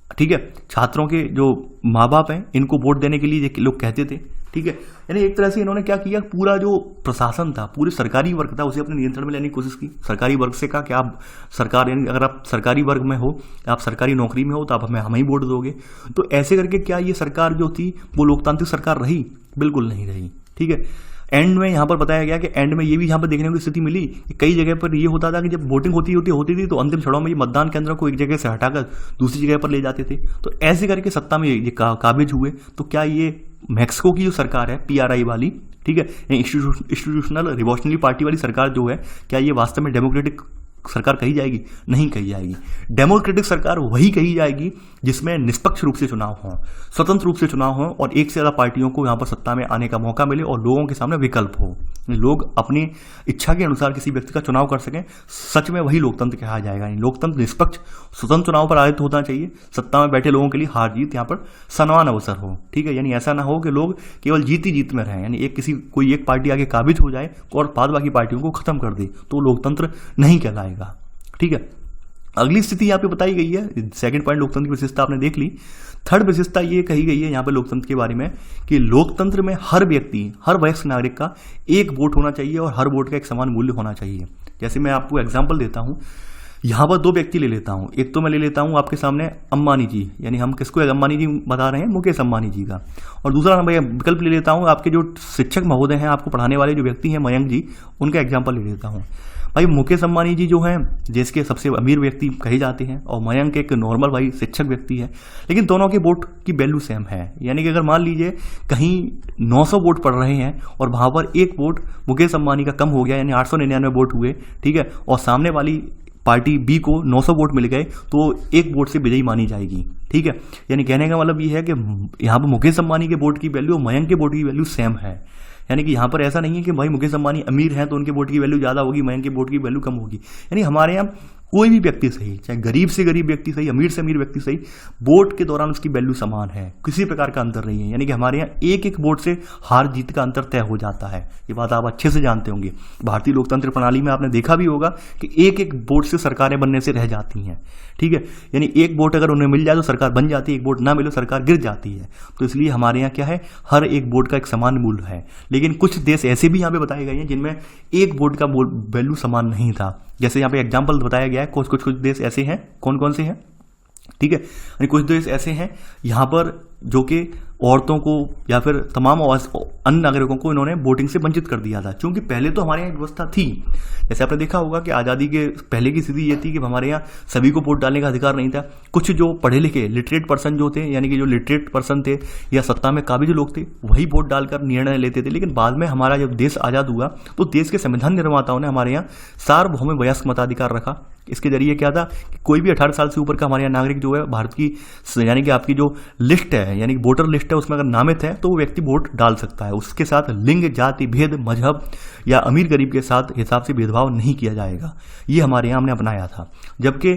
Speaker 1: ठीक है, छात्रों के जो माँ बाप हैं इनको वोट देने के लिए ये लोग कहते थे। ठीक है, यानी एक तरह से इन्होंने क्या किया, पूरा जो प्रशासन था, पूरे सरकारी वर्ग था, उसे अपने नियंत्रण में लेने की कोशिश की। सरकारी वर्ग से कहा कि आप सरकार, यानी अगर आप सरकारी वर्ग में हो, आप सरकारी नौकरी में हो, तो आप हमें ही वोट दोगे। तो ऐसे करके क्या ये सरकार जो थी वो लोकतांत्रिक सरकार रही? बिल्कुल नहीं रही। ठीक है, एंड में यहाँ पर बताया गया कि एंड में ये भी यहाँ पर देखने को स्थिति मिली कि कई जगह पर ये होता था कि जब वोटिंग होती थी तो अंतिम क्षणों में ये मतदान केंद्रों को एक जगह से हटाकर दूसरी जगह पर ले जाते थे। तो ऐसे करके सत्ता में ये काबिज हुए। तो क्या ये मैक्सिको की जो सरकार है, PRI वाली, ठीक है, इंस्टीट्यूशनल रिवॉल्यूशनरी पार्टी वाली सरकार जो है, क्या ये वास्तव में डेमोक्रेटिक सरकार कही जाएगी? नहीं कही जाएगी। डेमोक्रेटिक सरकार वही कही जाएगी जिसमें निष्पक्ष रूप से चुनाव हो, स्वतंत्र रूप से चुनाव हो और एक से ज्यादा पार्टियों को यहां पर सत्ता में आने का मौका मिले और लोगों के सामने विकल्प हो, लोग अपनी इच्छा के अनुसार किसी व्यक्ति का चुनाव कर सकें। सच में वही लोकतंत्र कहा जाएगा। लोकतंत्र निष्पक्ष स्वतंत्र चुनाव पर आधारित होना चाहिए। सत्ता में बैठे लोगों के लिए हार जीत यहाँ पर समान अवसर हो। ठीक है, यानी ऐसा ना हो कि लोग केवल जीत ही जीत में रहें, यानी कोई एक पार्टी आगे काबिज हो जाए और बाद बाकी पार्टियों को खत्म कर दे, तो लोकतंत्र नहीं कहलाएगा। ठीक है, अगली स्थिति यहाँ पे बताई गई है। सेकंड पॉइंट लोकतंत्र की विशेषता आपने देख ली। थर्ड विशेषता ये कही गई है यहाँ पे लोकतंत्र के बारे में कि लोकतंत्र में हर व्यक्ति, हर वयस्क नागरिक का एक वोट होना चाहिए और हर वोट का एक समान मूल्य होना चाहिए। जैसे मैं आपको एग्जाम्पल देता हूँ, यहाँ पर दो व्यक्ति ले लेता हूँ। एक तो मैं ले लेता हूँ आपके सामने अंबानी जी, यानी हम किसको अंबानी जी बता रहे हैं? मुकेश अंबानी जी का। और दूसरा मैं विकल्प ले लेता हूँ, आपके जो शिक्षक महोदय हैं, आपको पढ़ाने वाले जो व्यक्ति हैं, मयंक जी, उनका एग्जाम्पल ले लेता हूँ। भाई मुकेश अंबानी जी जो हैं देश के सबसे अमीर व्यक्ति कहे जाते हैं और मयंक एक नॉर्मल भाई शिक्षक व्यक्ति है, लेकिन दोनों के वोट की वैल्यू सेम है। यानी कि अगर मान लीजिए कहीं 900 वोट पड़ रहे हैं और वहां पर एक वोट मुकेश अंबानी का कम हो गया, यानी 899 वोट हुए, ठीक है, और सामने वाली पार्टी बी को 900 वोट मिल गए, तो एक वोट से विजयी मानी जाएगी। ठीक है, यानी कहने का मतलब ये है कि यहाँ पर मुकेश अंबानी के वोट की वैल्यू और मयंक के वोट की वैल्यू सेम है। यानी कि यहाँ पर ऐसा नहीं है कि भाई मुकेश अंबानी अमीर हैं तो उनके वोट की वैल्यू ज़्यादा होगी, मयंक के वोट की वैल्यू कम होगी। यानी हमारे यहाँ कोई भी व्यक्ति सही, चाहे गरीब से गरीब व्यक्ति सही, अमीर से अमीर व्यक्ति सही, वोट के दौरान उसकी वैल्यू समान है, किसी प्रकार का अंतर नहीं है। यानी कि हमारे यहाँ एक एक वोट से हार जीत का अंतर तय हो जाता है। ये बात आप अच्छे से जानते होंगे। भारतीय लोकतंत्र प्रणाली में आपने देखा भी होगा कि एक एक वोट से सरकारें बनने से रह जाती हैं। ठीक है, यानी एक वोट अगर उन्हें मिल जाए तो सरकार बन जाती है, एक वोट ना मिले सरकार गिर जाती है। तो इसलिए हमारे यहाँ क्या है, हर एक वोट का एक समान मूल्य है। लेकिन कुछ देश ऐसे भी यहाँ पे बताए गए हैं जिनमें एक वोट का वैल्यू समान नहीं था। जैसे यहाँ पे एग्जाम्पल बताया गया है, कुछ देश ऐसे हैं। कौन कौन से हैं? ठीक है, यानी कुछ देश ऐसे हैं यहाँ पर जो कि औरतों को या फिर तमाम अन्य नागरिकों को इन्होंने वोटिंग से वंचित कर दिया था। क्योंकि पहले तो हमारे यहाँ व्यवस्था थी, जैसे आपने देखा होगा कि आज़ादी के पहले की स्थिति ये थी कि हमारे यहाँ सभी को वोट डालने का अधिकार नहीं था। कुछ जो पढ़े लिखे लिटरेट पर्सन जो थे, यानी कि जो लिटरेट पर्सन थे या सत्ता में काबिज लोग थे, वही वोट डालकर निर्णय लेते थे। लेकिन बाद में हमारा जब देश आज़ाद हुआ तो देश के संविधान निर्माताओं ने हमारे यहाँ सार्वभौमिक वयस्क मताधिकार रखा। इसके जरिए क्या था कि कोई भी 18 साल से ऊपर का हमारे यहाँ नागरिक जो है भारत की, यानी कि आपकी जो लिस्ट है, यानी वोटर लिस्ट है, उसमें अगर नामित है तो वो व्यक्ति वोट डाल सकता है। उसके साथ लिंग, जाति भेद, मजहब या अमीर गरीब के साथ हिसाब से भेदभाव नहीं किया जाएगा। ये हमारे यहाँ हमने अपनाया था। जबकि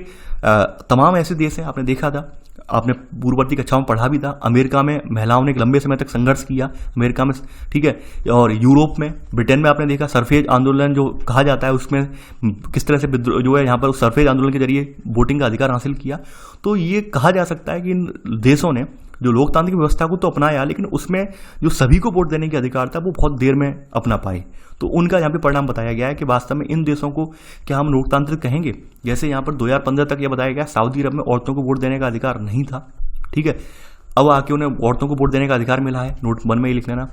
Speaker 1: तमाम ऐसे देश हैं, आपने देखा था, आपने पूर्ववर्ती कक्षाओं में पढ़ा भी था, अमेरिका में महिलाओं ने एक लंबे समय तक संघर्ष किया, अमेरिका में, ठीक है, और यूरोप में, ब्रिटेन में आपने देखा सरफेज आंदोलन जो कहा जाता है, उसमें किस तरह से जो है यहाँ पर उस सरफेज आंदोलन के जरिए वोटिंग का अधिकार हासिल किया। तो ये कहा जा सकता है कि इन देशों ने जो लोकतांत्रिक व्यवस्था को तो अपनाया, लेकिन उसमें जो सभी को वोट देने का अधिकार था वो बहुत देर में अपना पाए। तो उनका यहाँ पे परिणाम बताया गया है कि वास्तव में इन देशों को क्या हम लोकतांत्रिक कहेंगे? जैसे यहाँ पर 2015 तक यह बताया गया सऊदी अरब में औरतों को वोट देने का अधिकार नहीं था। ठीक है, अब आके उन्हें औरतों को वोट देने का अधिकार मिला है। नोट 1 में ही लिख लेना।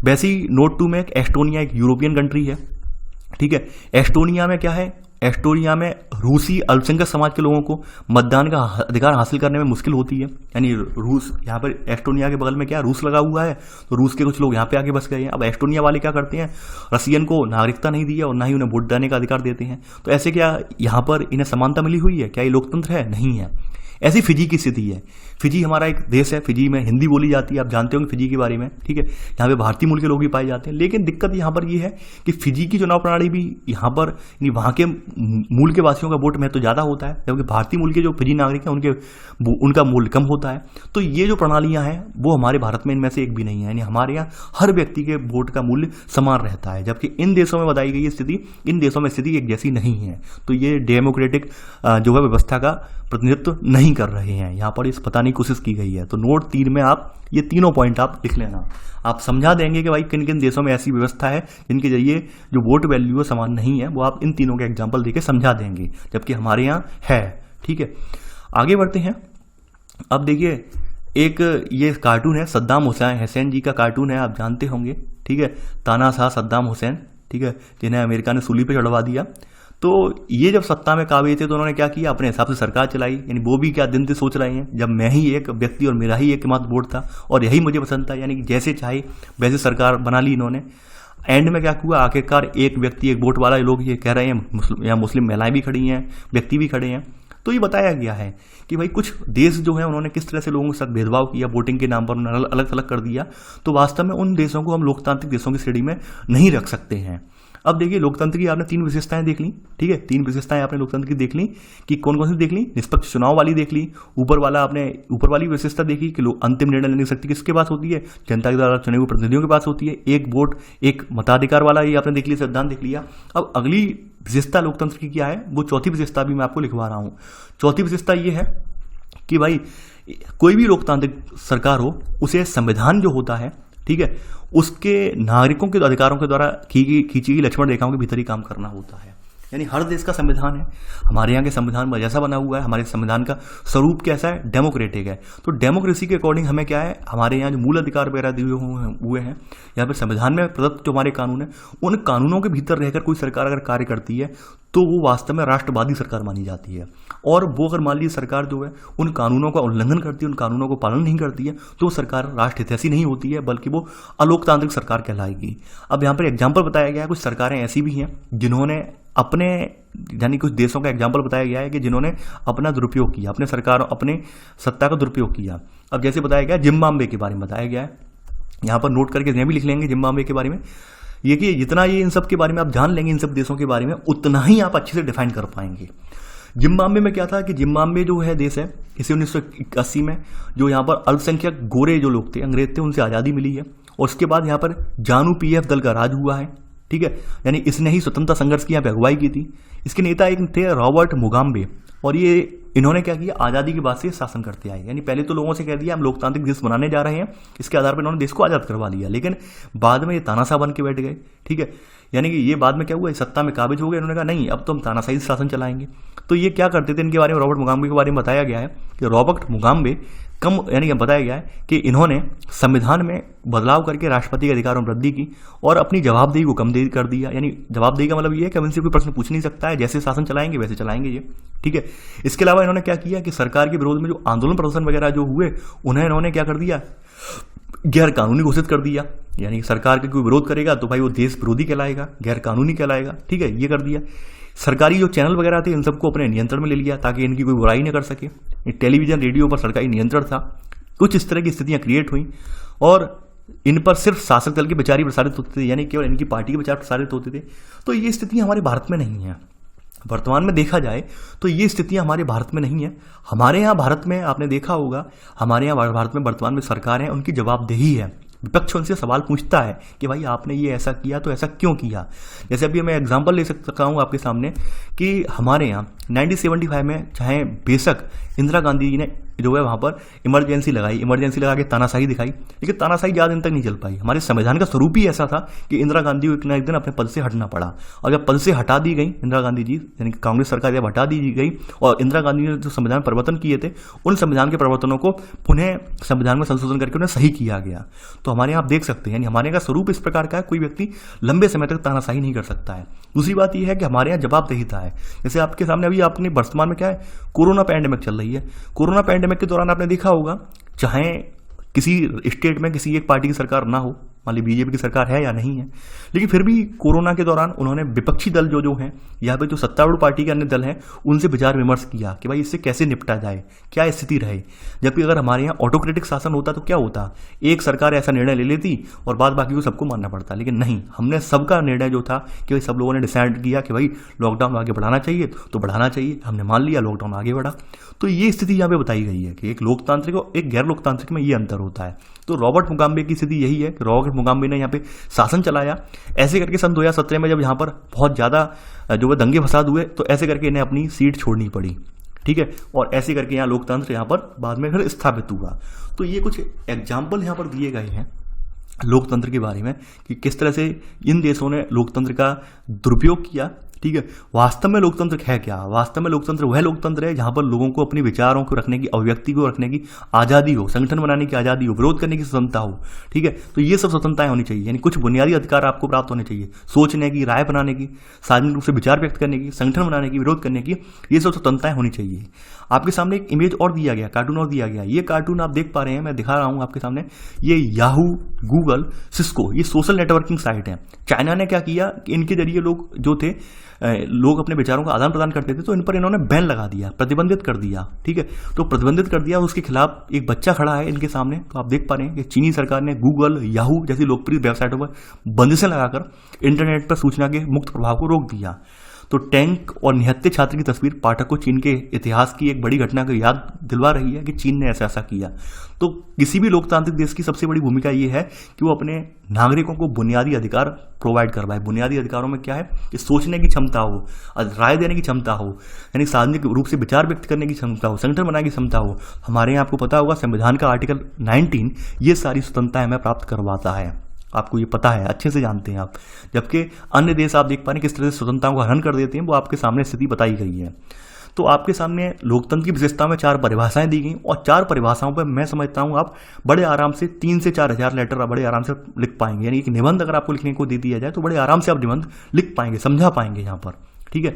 Speaker 1: वैसे ही नोट 2 में एक एस्टोनिया, एक यूरोपियन कंट्री है। ठीक है, एस्टोनिया में क्या है, एस्टोनिया में रूसी अल्पसंख्यक समाज के लोगों को मतदान का अधिकार हासिल करने में मुश्किल होती है। यानी रूस, यहाँ पर एस्टोनिया के बगल में क्या रूस लगा हुआ है, तो रूस के कुछ लोग यहाँ पे आके बस गए हैं। अब एस्टोनिया वाले क्या करते हैं, रसियन को नागरिकता नहीं दी है और ना ही उन्हें वोट देने का अधिकार देते हैं। तो ऐसे क्या यहाँ पर इन्हें समानता मिली हुई है? क्या ये लोकतंत्र है? नहीं है। ऐसी फिजी की स्थिति है। फिजी हमारा एक देश है, फिजी में हिंदी बोली जाती है, आप जानते होंगे फिजी के बारे में, ठीक है। यहाँ पे भारतीय मूल के लोग भी पाए जाते हैं, लेकिन दिक्कत यहाँ पर ये है कि फिजी की चुनाव प्रणाली भी यहाँ पर वहाँ के मूल के वासियों का वोट महत्व ज़्यादा होता है, जबकि भारतीय मूल के जो फिजी नागरिक हैं उनका मूल्य कम होता है। तो ये जो प्रणालियाँ हैं वो हमारे भारत में इनमें से एक भी नहीं है, यानी हमारे यहाँ हर व्यक्ति के वोट का मूल्य समान रहता है, जबकि इन देशों में बताई गई स्थिति, इन देशों में स्थिति एक जैसी नहीं है। तो ये डेमोक्रेटिक जो है व्यवस्था का प्रतिनिधित्व नहीं कर रहे हैं, यहाँ पर इस बताने की कोशिश की गई है। तो नोट 3 में आप ये तीनों पॉइंट आप लिख लेना, आप समझा देंगे कि भाई किन किन देशों में ऐसी व्यवस्था है जिनके जरिए जो वोट वैल्यू है समान नहीं है, वो आप इन तीनों के एग्जाम्पल देके समझा देंगे, जबकि हमारे यहाँ है, ठीक है। आगे बढ़ते हैं। अब देखिए एक ये कार्टून है, सद्दाम हुसैन जी का कार्टून है, आप जानते होंगे, ठीक है। तानाशाह सद्दाम हुसैन, ठीक है, जिन्हें अमेरिका ने सूली पे चढ़वा दिया। तो ये जब सत्ता में काबिज थे तो उन्होंने क्या किया, अपने हिसाब से सरकार चलाई, यानी वो भी क्या दिन से सोच रहे हैं जब मैं ही एक व्यक्ति और मेरा ही एकमात्र वोट था और यही मुझे पसंद था, यानी कि जैसे चाहे वैसे सरकार बना ली इन्होंने। एंड में क्या हुआ, आखिरकार एक व्यक्ति एक वोट वाला लोग ये कह रहे हैं, यहाँ मुस्लिम महिलाएं भी खड़ी हैं, व्यक्ति भी खड़े हैं। तो ये बताया गया है कि भाई कुछ देश जो है उन्होंने किस तरह से लोगों के साथ भेदभाव किया, वोटिंग के नाम पर उन्होंने अलग अलग कर दिया। तो वास्तव में उन देशों को हम लोकतांत्रिक देशों की श्रेणी में नहीं रख सकते हैं। अब देखिए लोकतंत्र की आपने 3 विशेषताएं देख ली, ठीक है, 3 विशेषताएं आपने लोकतंत्र की देख ली कि कौन कौन सी देख ली, निष्पक्ष चुनाव वाली देख ली, ऊपर वाली विशेषता देखी कि अंतिम निर्णय लेने की शक्ति किसके पास होती है, जनता के द्वारा चुने हुए प्रतिनिधियों के पास होती है, एक वोट एक मताधिकार वाला, ये आपने देख लिया, सिद्धांत देख लिया। अब अगली विशेषता लोकतंत्र की क्या है, वो चौथी विशेषता भी मैं आपको लिखवा रहा हूं। चौथी विशेषता ये है कि भाई कोई भी लोकतांत्रिक सरकार हो, उसे संविधान जो होता है, ठीक है, उसके नागरिकों के अधिकारों के द्वारा खींची गई लक्ष्मण रेखाओं के भीतर ही काम करना होता है। यानी हर देश का संविधान है, हमारे यहाँ के संविधान में जैसा बना हुआ है, हमारे संविधान का स्वरूप कैसा है, डेमोक्रेटिक है। तो डेमोक्रेसी के अकॉर्डिंग हमें क्या है, हमारे यहाँ जो मूल अधिकार वगैरह दिए हुए हैं, यहाँ पर संविधान में प्रदत्त जो हमारे कानून है, उन कानूनों के भीतर रहकर कोई सरकार अगर कार्य करती है तो वो वास्तव में राष्ट्रवादी सरकार मानी जाती है। और वो अगर मान लीजिए सरकार जो है उन कानूनों का उल्लंघन करती है, उन कानूनों को पालन नहीं करती है, तो सरकार राष्ट्रहितैषी नहीं होती है, बल्कि वो अलोकतांत्रिक सरकार कहलाएगी। अब यहाँ पर एग्जाम्पल बताया गया है, कुछ सरकारें ऐसी भी हैं जिन्होंने अपने, यानी कुछ देशों का एग्जाम्पल बताया गया है कि जिन्होंने अपना दुरुपयोग किया, अपने सरकार अपने सत्ता का दुरुपयोग किया। अब जैसे बताया गया जिम्बाब्वे के बारे में बताया गया है, यहाँ पर नोट करके इन्हें भी लिख लेंगे जिम्बाब्वे के बारे में। ये कि जितना ये इन सब के बारे में आप जान लेंगे, इन सब देशों के बारे में, उतना ही आप अच्छे से डिफाइन कर पाएंगे। जिम्बाब्वे में क्या था कि जिम्बाब्वे जो है देश है, इसे 1981 में जो यहाँ पर अल्पसंख्यक गोरे जो लोग थे, अंग्रेज थे, उनसे आज़ादी मिली है। और उसके बाद यहाँ पर जानू PF दल का राज हुआ है, ठीक है, यानी इसने ही स्वतंत्रता संघर्ष की यहाँ पे अगुवाई की थी। इसके नेता एक थे रॉबर्ट मुगाबे, और ये इन्होंने क्या किया, आज़ादी के बाद से शासन करते आए। यानी पहले तो लोगों से कह दिया हम लोकतांत्रिक देश बनाने जा रहे हैं, इसके आधार पर इन्होंने देश को आज़ाद करवा लिया, लेकिन बाद में ये तानाशाह बन के बैठ गए, ठीक है। यानी कि ये बाद में क्या हुआ, सत्ता में काबिज हो गए, इन्होंने कहा नहीं अब तो हम तानाशाही शासन चलाएंगे। तो ये क्या करते थे, इनके बारे में रॉबर्ट मुगाबे के बारे में बताया गया है कि रॉबर्ट मुगाबे यानी कि बताया गया है कि इन्होंने संविधान में बदलाव करके राष्ट्रपति के अधिकारों में वृद्धि की और अपनी जवाबदेही को कम कर दिया। यानी जवाबदेही का मतलब ये है कि अब इनसे कोई प्रश्न पूछ नहीं सकता है, जैसे शासन चलाएंगे वैसे चलाएंगे ये, ठीक है। इसके अलावा इन्होंने क्या किया कि सरकार के विरोध में जो आंदोलन प्रदर्शन वगैरह जो हुए, उन्हें इन्होंने क्या कर दिया, गैर कानूनी घोषित कर दिया। यानी सरकार का कोई विरोध करेगा तो भाई वो देश विरोधी कहलाएगा, गैर कानूनी कहलाएगा, ठीक है, ये कर दिया। सरकारी जो चैनल वगैरह थे इन सबको अपने नियंत्रण में ले लिया ताकि इनकी कोई बुराई न कर सके। टेलीविजन रेडियो पर सरकारी नियंत्रण था। कुछ इस तरह की स्थितियां क्रिएट हुई और इन पर सिर्फ शासक दल के विचार ही प्रसारित होते थे, यानी केवल इनकी पार्टी के विचार प्रसारित होते थे। तो ये स्थितियां हमारे भारत में नहीं है। वर्तमान में देखा जाए तो ये स्थितियां हमारे भारत में नहीं है। हमारे यहाँ भारत में आपने देखा होगा, हमारे यहाँ भारत में वर्तमान में सरकार है, उनकी जवाबदेही है। विपक्ष उनसे सवाल पूछता है कि भाई आपने ये ऐसा किया तो ऐसा क्यों किया। जैसे अभी मैं एग्जांपल ले सकता हूँ आपके सामने कि हमारे यहाँ 1975 में चाहे बेशक इंदिरा गांधी जी ने जो है वहाँ पर इमरजेंसी लगा के तानाशाही दिखाई, लेकिन तानाशाही ज़्यादा दिन तक नहीं चल पाई। हमारे संविधान का स्वरूप ही ऐसा था कि इंदिरा गांधी को एक दिन अपने पद से हटना पड़ा, और जब पद से हटा दी गई इंदिरा गांधी जी, यानी कि कांग्रेस सरकार जब हटा दी गई और इंदिरा गांधी ने जो संविधान परिवर्तन किए थे, उन संविधान के परिवर्तनों को पुनः संविधान में संशोधन करके उन्हें सही किया गया। तो हमारे यहाँ आप देख सकते हैं, यानी हमारे यहाँ का स्वरूप इस प्रकार का है, कोई व्यक्ति लंबे समय तक तानाशाही नहीं कर सकता है। दूसरी बात यह है कि हमारे यहाँ जवाबदेहिता है। जैसे आपके सामने अभी आपने वर्तमान में क्या है, कोरोना पैंडेमिक चल रही है। कोरोना पैंडेमिक के दौरान आपने देखा होगा, चाहे किसी स्टेट में किसी एक पार्टी की सरकार ना हो, मान ली बीजेपी की सरकार है या नहीं है, लेकिन फिर भी कोरोना के दौरान उन्होंने विपक्षी दल जो जो हैं, यहाँ पे जो सत्तारूढ़ पार्टी के अन्य दल हैं, उनसे विचार विमर्श किया कि भाई इससे कैसे निपटा जाए, क्या स्थिति रहे। जबकि अगर हमारे यहाँ ऑटोक्रेटिक शासन होता तो क्या होता, एक सरकार ऐसा निर्णय ले लेती और बाद बाकी को सबको मानना पड़ता। लेकिन नहीं, हमने सबका निर्णय जो था कि भाई सब लोगों ने डिसाइड किया कि भाई लॉकडाउन आगे बढ़ाना चाहिए तो बढ़ाना चाहिए, हमने मान लिया, लॉकडाउन आगे बढ़ा। तो ये स्थिति यहाँ पे बताई गई है कि एक लोकतांत्रिक और एक गैर लोकतांत्रिक में ये अंतर होता है। तो रॉबर्ट मुगाबे की स्थिति यही है कि रॉबर्ट मुगाबे ने यहाँ पे शासन चलाया, ऐसे करके सन 2017 में जब यहाँ पर बहुत ज़्यादा जो है दंगे फसाद हुए तो ऐसे करके इन्हें अपनी सीट छोड़नी पड़ी, ठीक है, और ऐसे करके यहाँ लोकतंत्र यहाँ पर बाद में फिर स्थापित हुआ। तो ये कुछ एग्जाम्पल यहाँ पर दिए गए हैं लोकतंत्र के बारे में कि किस तरह से इन देशों ने लोकतंत्र का दुरुपयोग किया, ठीक है। वास्तव में लोकतंत्र है क्या? वास्तव में लोकतंत्र वह लोकतंत्र है जहां पर लोगों को अपने विचारों को रखने की, अभिव्यक्ति को रखने की आज़ादी हो, संगठन बनाने की आज़ादी हो, विरोध करने की स्वतंत्रता हो, ठीक है। तो ये सब स्वतंत्रताएं होनी चाहिए, यानी कुछ बुनियादी अधिकार आपको प्राप्त होने चाहिए, सोचने की, राय बनाने की, सार्वजनिक रूप से विचार व्यक्त करने की, संगठन बनाने की, विरोध करने की, ये सब स्वतंत्रताएं होनी चाहिए। आपके सामने एक इमेज और दिया गया, कार्टून और दिया गया। ये कार्टून आप देख पा रहे हैं, मैं दिखा रहा हूं आपके सामने। ये याहू, गूगल, सिस्को, ये सोशल नेटवर्किंग साइट है। चाइना ने क्या किया कि इनके जरिए लोग जो थे, लोग अपने विचारों का आदान प्रदान करते थे, तो इन पर इन्होंने बैन लगा दिया, प्रतिबंधित कर दिया, ठीक है। तो प्रतिबंधित कर दिया, उसके खिलाफ एक बच्चा खड़ा है इनके सामने। तो आप देख पा रहे हैं कि चीनी सरकार ने गूगल, याहू जैसी लोकप्रिय वेबसाइटों पर बंदिशें लगाकर इंटरनेट पर सूचना के मुक्त प्रभाव को रोक दिया। तो टैंक और निहत्थे छात्र की तस्वीर पाठक को चीन के इतिहास की एक बड़ी घटना को याद दिलवा रही है कि चीन ने ऐसा ऐसा किया। तो किसी भी लोकतांत्रिक देश की सबसे बड़ी भूमिका ये है कि वो अपने नागरिकों को बुनियादी अधिकार प्रोवाइड करवाए। बुनियादी अधिकारों में क्या है कि सोचने की क्षमता हो, राय देने की क्षमता हो, यानी सार्वजनिक रूप से विचार व्यक्त करने की क्षमता हो, संगठन बनाने की क्षमता हो। हमारे यहाँ आपको पता होगा संविधान का आर्टिकल 19 ये सारी स्वतंत्रताएं हमें प्राप्त करवाता है। आपको ये पता है, अच्छे से जानते हैं आप। जबकि अन्य देश आप देख पा रहे हैं किस तरह से स्वतंत्रताओं का हनन कर देते हैं, वो आपके सामने स्थिति बताई गई है। तो आपके सामने लोकतंत्र की विशेषता में 4 परिभाषाएं दी गई और 4 परिभाषाओं पर मैं समझता हूं आप बड़े आराम से 3 से 4 हज़ार लेटर बड़े आराम से लिख पाएंगे। यानी कि निबंध अगर आपको लिखने को दे दिया जाए तो बड़े आराम से आप निबंध लिख पाएंगे, समझा पाएंगे यहाँ पर, ठीक है।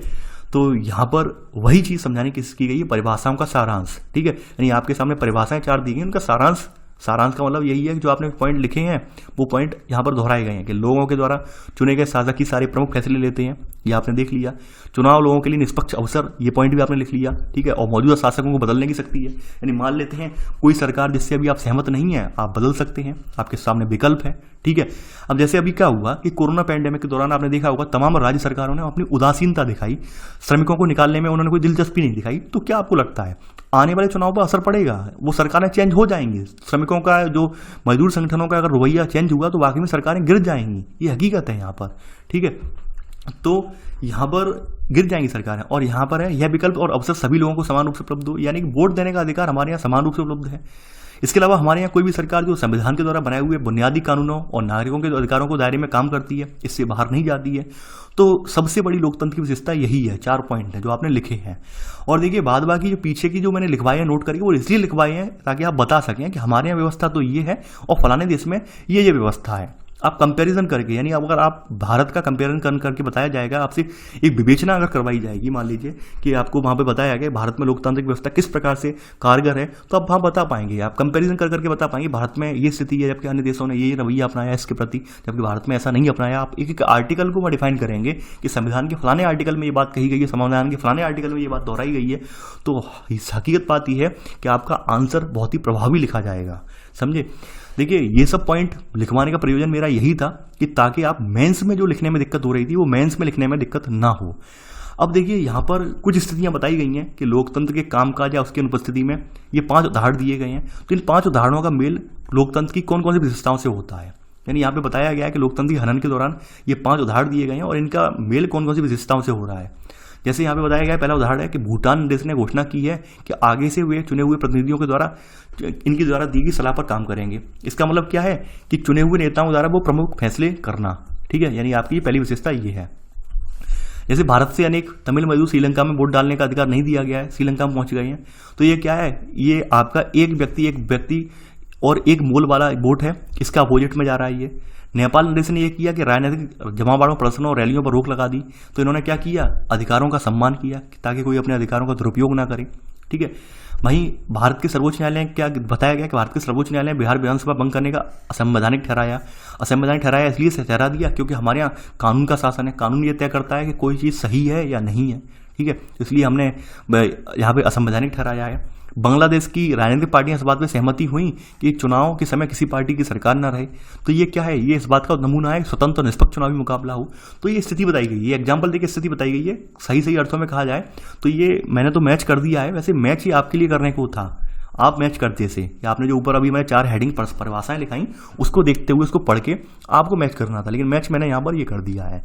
Speaker 1: तो यहाँ पर वही चीज़ समझाने की गई है, परिभाषाओं का सारांश, ठीक है। यानी आपके सामने परिभाषाएं 4 दी गई, उनका सारांश का मतलब यही है कि जो आपने पॉइंट लिखे हैं वो पॉइंट यहाँ पर दोहराए गए हैं कि लोगों के द्वारा चुने गए शासक ही सारे प्रमुख फैसले लेते हैं, ये आपने देख लिया। चुनाव लोगों के लिए निष्पक्ष अवसर, ये पॉइंट भी आपने लिख लिया, ठीक है। और मौजूदा शासकों को बदलने की शक्ति है, यानी मान लेते हैं कोई सरकार जिससे अभी आप सहमत नहीं है, आप बदल सकते हैं, आपके सामने विकल्प है, ठीक है। अब जैसे अभी क्या हुआ कि कोरोना पैंडेमिक के दौरान आपने देखा होगा तमाम राज्य सरकारों ने अपनी उदासीनता दिखाई, श्रमिकों को निकालने में उन्होंने कोई दिलचस्पी नहीं दिखाई। तो क्या आपको लगता है आने वाले चुनाव पर असर पड़ेगा? वो सरकारें चेंज हो जाएंगी, श्रमिकों का जो मजदूर संगठनों का अगर रवैया चेंज हुआ तो वाकई में सरकारें गिर जाएंगी, ये हकीकत है यहाँ पर, ठीक है। तो यहाँ पर गिर जाएंगी सरकारें और यहाँ पर है यह विकल्प और अवसर सभी लोगों को समान रूप से उपलब्ध हो, यानी कि वोट देने का अधिकार हमारे यहाँ समान रूप से उपलब्ध है। इसके अलावा हमारे यहाँ कोई भी सरकार जो संविधान के द्वारा बनाए हुए बुनियादी कानूनों और नागरिकों के अधिकारों को दायरे में काम करती है, इससे बाहर नहीं जाती है। तो सबसे बड़ी लोकतंत्र की विशेषता यही है, 4 पॉइंट है जो आपने लिखे हैं। और देखिए बाद बाकी जो पीछे की जो मैंने लिखवाए हैं नोट करके, वो इसलिए लिखवाए हैं ताकि आप बता सकें कि हमारे यहाँ व्यवस्था तो ये है और फलाने देश में ये व्यवस्था है। आप कंपैरिजन करके, यानी अगर आप भारत का कंपेरिजन करके बताया जाएगा, आपसे एक विवेचना अगर करवाई जाएगी, मान लीजिए कि आपको वहाँ पे बताया गया भारत में लोकतांत्रिक व्यवस्था किस प्रकार से कारगर है, तो आप वहाँ बता पाएंगे, आप कंपैरिजन करके बता पाएंगे भारत में ये स्थिति है जबकि अन्य देशों ने ये रवैया अपनाया इसके प्रति, जबकि भारत में ऐसा नहीं अपनाया। आप एक एक आर्टिकल को डिफाइन करेंगे कि संविधान के फलाने आर्टिकल में ये बात कही गई है, संविधान के फलाने आर्टिकल में ये बात दोहराई गई है। तो हकीकत बात यह है कि आपका आंसर बहुत ही प्रभावी लिखा जाएगा, समझे। देखिए ये सब पॉइंट लिखवाने का प्रयोजन मेरा यही था कि ताकि आप मेंस में जो लिखने में दिक्कत हो रही थी वो मेंस में लिखने में दिक्कत ना हो। अब देखिए यहाँ पर कुछ स्थितियां बताई गई हैं कि लोकतंत्र के कामकाज या उसकी अनुपस्थिति में ये 5 उदाहरण दिए गए हैं। तो इन 5 उदाहरणों का मेल लोकतंत्र की कौन कौन सी विशेषताओं से होता है, यानी यहाँ पे बताया गया है कि लोकतंत्र की हनन के दौरान ये 5 उदाहरण दिए गए हैं और इनका मेल कौन कौन सी विशेषताओं से हो रहा है। जैसे यहाँ पे बताया गया है, पहला उदाहरण है कि भूटान देश ने घोषणा की है कि आगे से वे चुने हुए प्रतिनिधियों के द्वारा इनकी द्वारा दी गई सलाह पर काम करेंगे। इसका मतलब क्या है कि चुने हुए नेताओं द्वारा वो प्रमुख फैसले करना, ठीक है। यानी आपकी पहली विशेषता ये है। जैसे भारत से अनेक तमिल मजदूर श्रीलंका में वोट डालने का अधिकार नहीं दिया गया है, श्रीलंका में पहुंच गए हैं। तो ये क्या है, ये आपका एक व्यक्ति और एक मोल वाला वोट है, इसका अपोजिट में जा रहा है ये। नेपाल देश ने यह किया कि राजनीतिक जमावड़ों, प्रदर्शनों और रैलियों पर रोक लगा दी। तो इन्होंने क्या किया, अधिकारों का सम्मान किया ताकि कोई अपने अधिकारों का दुरुपयोग ना करे, ठीक है। वहीं भारत के सर्वोच्च न्यायालय ने क्या बताया गया कि भारत के सर्वोच्च न्यायालय ने बिहार विधानसभा भंग करने का असंवैधानिक ठहराया। असंवैधानिक ठहराया इसलिए से ठहरा दिया क्योंकि हमारे यहाँ कानून का शासन है, कानून ये तय करता है कि कोई चीज़ सही है या नहीं है, ठीक है, इसलिए हमने यहाँ पे असंवैधानिक ठहराया है। बांग्लादेश की राजनीतिक पार्टियां इस बात में सहमति हुई कि चुनाव के समय किसी पार्टी की सरकार न रहे। तो ये क्या है, ये इस बात का नमूना है स्वतंत्र और निष्पक्ष चुनावी मुकाबला हो। तो ये स्थिति बताई गई है, एग्जाम्पल देके स्थिति बताई गई है। सही अर्थों में कहा जाए तो ये मैंने तो मैच कर दिया है, वैसे मैच ही आपके लिए करने को था, आप मैच करते से, या आपने जो ऊपर अभी मैंने 4 हेडिंग परिभाषाएं लिखाई उसको देखते हुए उसको पढ़ के आपको मैच करना था, लेकिन मैच मैंने यहाँ पर ये कर दिया है।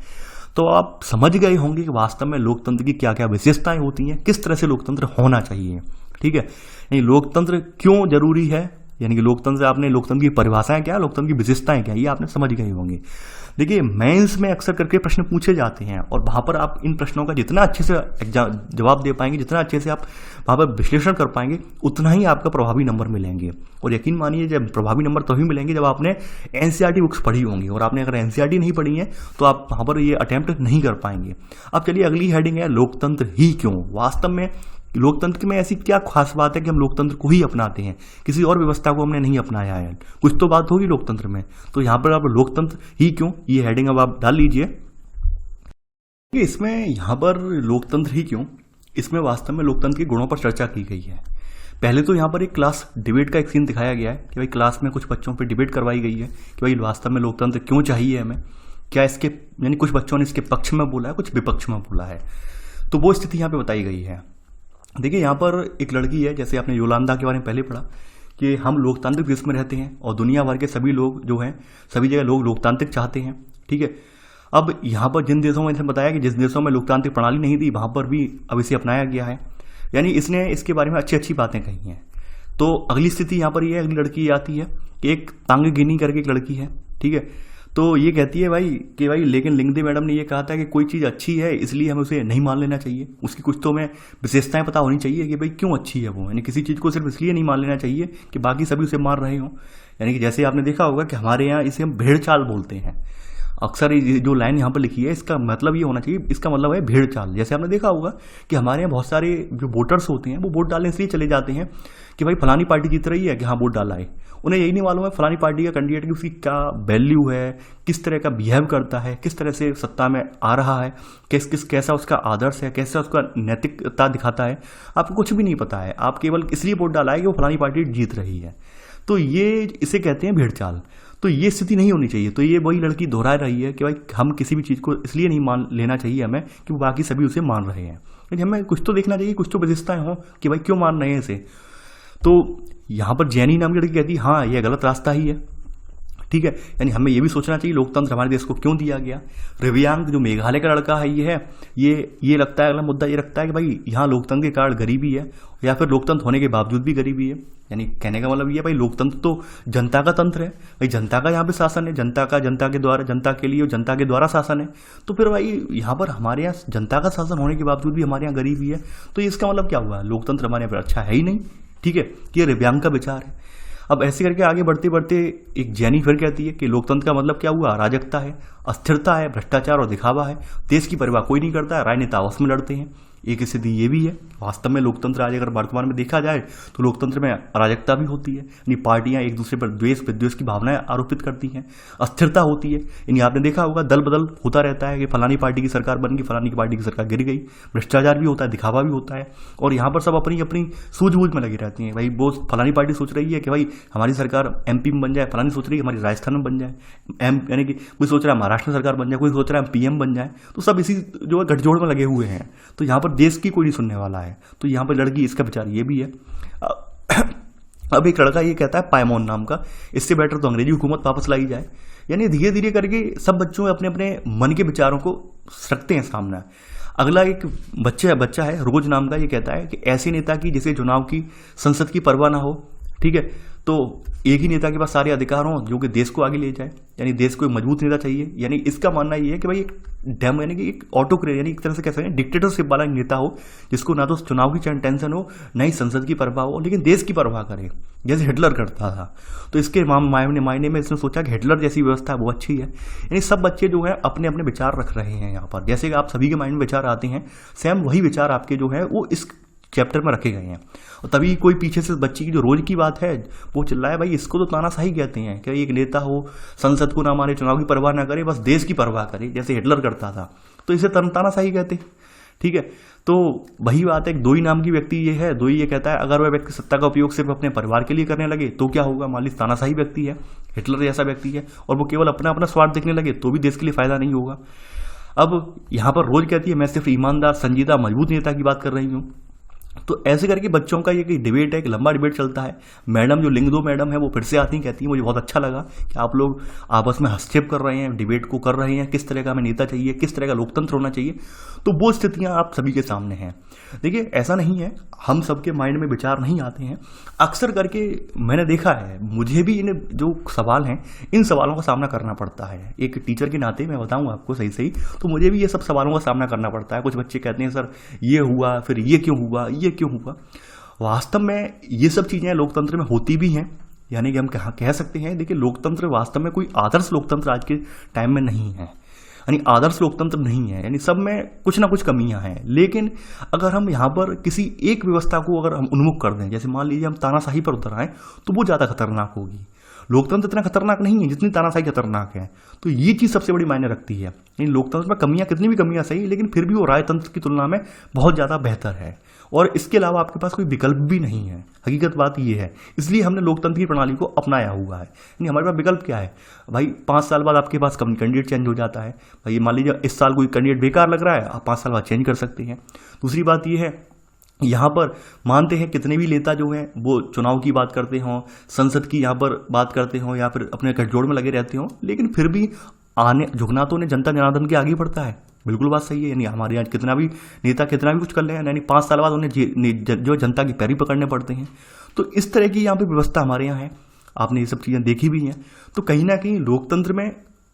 Speaker 1: तो आप समझ गए होंगे कि वास्तव में लोकतंत्र की क्या क्या विशेषताएं होती हैं, किस तरह से लोकतंत्र होना चाहिए, ठीक है। यानी लोकतंत्र क्यों जरूरी है, यानी कि लोकतंत्र, आपने लोकतंत्र की परिभाषाएं क्या, लोकतंत्र की विशेषताएं क्या, ये आपने समझ गए होंगे। देखिए मेंस में अक्सर करके प्रश्न पूछे जाते हैं और वहां पर आप इन प्रश्नों का जितना अच्छे से जवाब दे पाएंगे, जितना अच्छे से आप वहां पर विश्लेषण कर पाएंगे, उतना ही आपका प्रभावी नंबर मिलेंगे। और यकीन मानिए जब प्रभावी नंबर तभी मिलेंगे जब आपने एनसीईआरटी बुक्स पढ़ी होंगी, और आपने अगर एनसीईआरटी नहीं पढ़ी है तो आप वहां पर ये अटेम्प्ट नहीं कर पाएंगे। अब चलिए अगली हेडिंग है लोकतंत्र ही क्यों। वास्तव में लोकतंत्र में ऐसी क्या खास बात है कि हम लोकतंत्र को ही अपनाते हैं, किसी और व्यवस्था को हमने नहीं अपनाया है, कुछ तो बात होगी लोकतंत्र में। तो यहाँ पर आप लोकतंत्र ही क्यों, ये हेडिंग अब आप डाल लीजिए। इसमें यहाँ पर लोकतंत्र ही क्यों, इसमें वास्तव में लोकतंत्र के गुणों पर चर्चा की गई है। पहले तो यहाँ पर एक क्लास डिबेट का एक सीन दिखाया गया है कि भाई क्लास में कुछ बच्चों पर डिबेट करवाई गई है कि भाई वास्तव में लोकतंत्र क्यों चाहिए हमें, क्या इसके, यानी कुछ बच्चों ने इसके पक्ष में बोला है, कुछ विपक्ष में बोला है। तो वो स्थिति यहाँ पे बताई गई है। देखिए यहाँ पर एक लड़की है, जैसे आपने योलांदा के बारे में पहले पढ़ा कि हम लोकतांत्रिक देश में रहते हैं और दुनिया भर के सभी लोग जो हैं, सभी जगह लोग लोकतांत्रिक चाहते हैं, ठीक है। अब यहाँ पर जिन देशों में इसने बताया कि जिस देशों में लोकतांत्रिक प्रणाली नहीं थी वहाँ पर भी अब इसे अपनाया गया है, यानी इसने इसके बारे में अच्छी अच्छी बातें कही हैं। तो अगली स्थिति यहाँ पर ये अगली लड़की आती है कि एक तांग गिनी करके एक लड़की है, ठीक है। तो ये कहती है भाई कि भाई लेकिन लिंगदे मैडम ने ये कहा था कि कोई चीज़ अच्छी है इसलिए हमें उसे नहीं मान लेना चाहिए, उसकी कुछ तो हमें विशेषताएं पता होनी चाहिए कि भाई क्यों अच्छी है वो, यानी किसी चीज़ को सिर्फ इसलिए नहीं मान लेना चाहिए कि बाकी सभी उसे मान रहे हों। यानी कि जैसे आपने देखा होगा कि हमारे यहाँ इसे हम भेड़ चाल बोलते हैं। अक्सर जो लाइन यहाँ पर लिखी है इसका मतलब ये होना चाहिए, इसका मतलब है भेड़ चाल। जैसे आपने देखा होगा कि हमारे यहाँ बहुत सारे जो वोटर्स होते हैं वो वोट डालने इसलिए चले जाते हैं कि भाई फलानी पार्टी जीत रही है कि हाँ वोट डाला है, उन्हें यही नहीं मालूम है फलानी पार्टी का कैंडिडेट की उसकी क्या वैल्यू है, किस तरह का बिहेव करता है, किस तरह से सत्ता में आ रहा है, कैसा उसका आदर्श है, कैसा उसका नैतिकता दिखाता है, आपको कुछ भी नहीं पता है। आप केवल इसलिए वोट डाला है कि वो फलानी पार्टी जीत रही है। तो ये इसे कहते हैं भेड़ चाल। तो ये स्थिति नहीं होनी चाहिए। तो ये वही लड़की दोहरा रही है कि भाई हम किसी भी चीज़ को इसलिए नहीं मान लेना चाहिए हमें कि बाकी सभी उसे मान रहे हैं, लेकिन हमें कुछ तो देखना चाहिए, कुछ तो विशेषताएं हों कि भाई क्यों मान रहे हैं इसे। तो यहाँ पर जैनी नाम की लड़की कहती है हाँ ये गलत रास्ता ही है, ठीक है। यानी हमें ये भी सोचना चाहिए लोकतंत्र हमारे देश को क्यों दिया गया। रवियांग जो मेघालय का लड़का है ये लगता है, अगला मुद्दा ये रखता है कि भाई यहाँ लोकतंत्र के कारण गरीबी है या फिर लोकतंत्र होने के बावजूद भी गरीबी है। यानी कहने का मतलब ये भाई लोकतंत्र तो जनता का तंत्र है, भाई जनता का यहाँ पे शासन है, जनता के द्वारा, जनता के लिए और जनता के द्वारा शासन है। तो फिर भाई यहाँ पर हमारे यहाँ जनता का शासन होने के बावजूद भी हमारे यहाँ गरीबी है, तो इसका मतलब क्या हुआ, लोकतंत्र हमारे यहाँ पर अच्छा है ही नहीं, ठीक है। ये रवियांग का विचार है। अब ऐसे करके आगे बढ़ते बढ़ते एक जैनी फिर कहती है कि लोकतंत्र का मतलब क्या हुआ, अराजकता है, अस्थिरता है, भ्रष्टाचार और दिखावा है, देश की परवाह कोई नहीं करता है, राजनेता आपस में लड़ते हैं। एक स्थिति ये भी है। वास्तव में लोकतंत्र आज अगर वर्तमान में देखा जाए तो लोकतंत्र में अराजकता भी होती है, यानी पार्टियां एक दूसरे पर द्वेष विद्वेष की भावनाएं आरोपित करती हैं, अस्थिरता होती है। यानी आपने देखा होगा दल बदल होता रहता है कि फलानी पार्टी की सरकार बन गई, फलानी की पार्टी की सरकार गिर गई, भ्रष्टाचार भी होता है, दिखावा भी होता है, और यहाँ पर सब अपनी अपनी सूझबूझ में लगी रहती हैं। भाई वो फलानी पार्टी सोच रही है कि भाई हमारी सरकार एमपी में बन जाए, फलानी सोच रही है हमारी राजस्थान में बन जाए, यानी कि कोई सोच रहा है महाराष्ट्र में सरकार बन जाए, कोई सोच रहा है पीएम बन जाए, तो सब इसी जो है गठजोड़ में लगे हुए हैं। तो यहाँ पर देश की कोई नहीं सुनने वाला है। तो यहाँ पर लड़की, इसका विचार ये भी है। अब एक लड़का ये कहता है पायमोन नाम का, इससे बेटर तो अंग्रेजी हुकूमत वापस लाई जाए। यानी धीरे धीरे करके सब बच्चों अपने अपने मन के विचारों को रखते हैं सामने। अगला एक बच्चा है रोज नाम का, ये कहता है कि ऐसे नेता की जिसे चुनाव की संसद की परवाह ना हो, ठीक है। तो एक ही नेता के पास सारे अधिकार हों जो कि देश को आगे ले जाए, यानी देश को एक मजबूत नेता चाहिए। यानी इसका मानना ये है कि भाई एक यानी कि एक ऑटोक्रेट, यानी एक तरह से कह सकते हैं डिक्टेटरशिप वाला नेता हो, जिसको ना तो चुनाव की टेंशन हो, ना ही संसद की परवाह हो, लेकिन देश की परवाह करे, जैसे हिटलर करता था। तो इसके मायने में इसने सोचा कि हिटलर जैसी व्यवस्था वो अच्छी है। यानी सब बच्चे जो है अपने अपने विचार रख रहे हैं यहाँ पर। जैसे कि आप सभी के माइंड में विचार आते हैं, सेम वही विचार आपके जो है वो इस चैप्टर में रखे गए हैं। और तभी कोई पीछे से बच्चे की जो रोज की बात है वो चिल्लाए, भाई इसको तो तानाशाही कहते हैं कि एक नेता हो, संसद को ना माने, चुनाव की परवाह ना करे, बस देश की परवाह करे, जैसे हिटलर करता था, तो इसे तानाशाही कहते हैं। ठीक है, तो वही बात है, दो ही नाम की व्यक्ति ये है, दो ही ये कहता है, अगर वह व्यक्ति सत्ता का उपयोग सिर्फ अपने परिवार के लिए करने लगे तो क्या होगा। मान लीजिए तानाशाही व्यक्ति है, हिटलर जैसा व्यक्ति है, और वो केवल अपना अपना स्वार्थ देखने लगे तो भी देश के लिए फायदा नहीं होगा। अब यहाँ पर रोज कहती है मैं सिर्फ ईमानदार, संजीदा, मजबूत नेता की बात कर रही हूँ। तो ऐसे करके बच्चों का ये डिबेट है, एक लंबा डिबेट चलता है। मैडम जो लिंग 2 मैडम है वो फिर से आती हैं, कहती हैं मुझे बहुत अच्छा लगा कि आप लोग आपस में हस्तक्षेप कर रहे हैं, डिबेट को कर रहे हैं, किस तरह का हमें नेता चाहिए, किस तरह का लोकतंत्र होना चाहिए। तो वो स्थितियां आप सभी के सामने हैं। देखिए ऐसा नहीं है, हम सबके माइंड में विचार नहीं आते हैं। अक्सर करके मैंने देखा है, मुझे भी इन जो सवाल हैं इन सवालों का सामना करना पड़ता है। एक टीचर के नाते मैं बताऊं आपको सही तो मुझे भी ये सब सवालों का सामना करना पड़ता है। कुछ बच्चे कहते हैं सर ये हुआ, फिर ये क्यों हुआ, ये क्यों हुआ। वास्तव में ये सब चीज़ें लोकतंत्र में होती भी हैं, यानी कि हम कह सकते हैं। देखिए लोकतंत्र वास्तव में कोई आदर्श लोकतंत्र आज के टाइम में नहीं है, यानी आदर्श लोकतंत्र नहीं है, यानी सब में कुछ ना कुछ कमियां हैं। लेकिन अगर हम यहाँ पर किसी एक व्यवस्था को अगर हम उन्मुख कर दें, जैसे मान लीजिए हम तानाशाही पर उतर आए, तो वो ज़्यादा खतरनाक होगी। लोकतंत्र इतना खतरनाक नहीं है जितनी तानाशाही खतरनाक है। तो ये चीज़ सबसे बड़ी मायने रखती है। इन लोकतंत्र में कमियां, कितनी भी कमियां सही, लेकिन फिर भी वो राजतंत्र की तुलना में बहुत ज़्यादा बेहतर है। और इसके अलावा आपके पास कोई विकल्प भी नहीं है। हकीकत बात ये है, इसलिए हमने लोकतंत्र की प्रणाली को अपनाया हुआ है। यानी हमारे पास विकल्प क्या है भाई, 5 साल बाद आपके पास कैंडिडेट चेंज हो जाता है। भाई मान लीजिए इस साल कोई कैंडिडेट बेकार लग रहा है, आप 5 साल बाद चेंज कर सकते हैं। दूसरी बात ये है, यहाँ पर मानते हैं कितने भी नेता जो हैं वो चुनाव की बात करते हों, संसद की यहाँ पर बात करते हों, या फिर अपने गठजोड़ में लगे रहते हों, लेकिन फिर भी झुकना तो उन्हें जनता जनार्दन के आगे पड़ता है। बिल्कुल बात सही है। यानी हमारे यहाँ कितना भी नेता कितना भी कुछ कर ले, यानी 5 साल बाद उन्हें जो जनता की पैरी पकड़ने पड़ते हैं। तो इस तरह की यहाँ पे व्यवस्था हमारे यहाँ है। आपने ये सब चीज़ें देखी भी हैं। तो कहीं ना कहीं लोकतंत्र में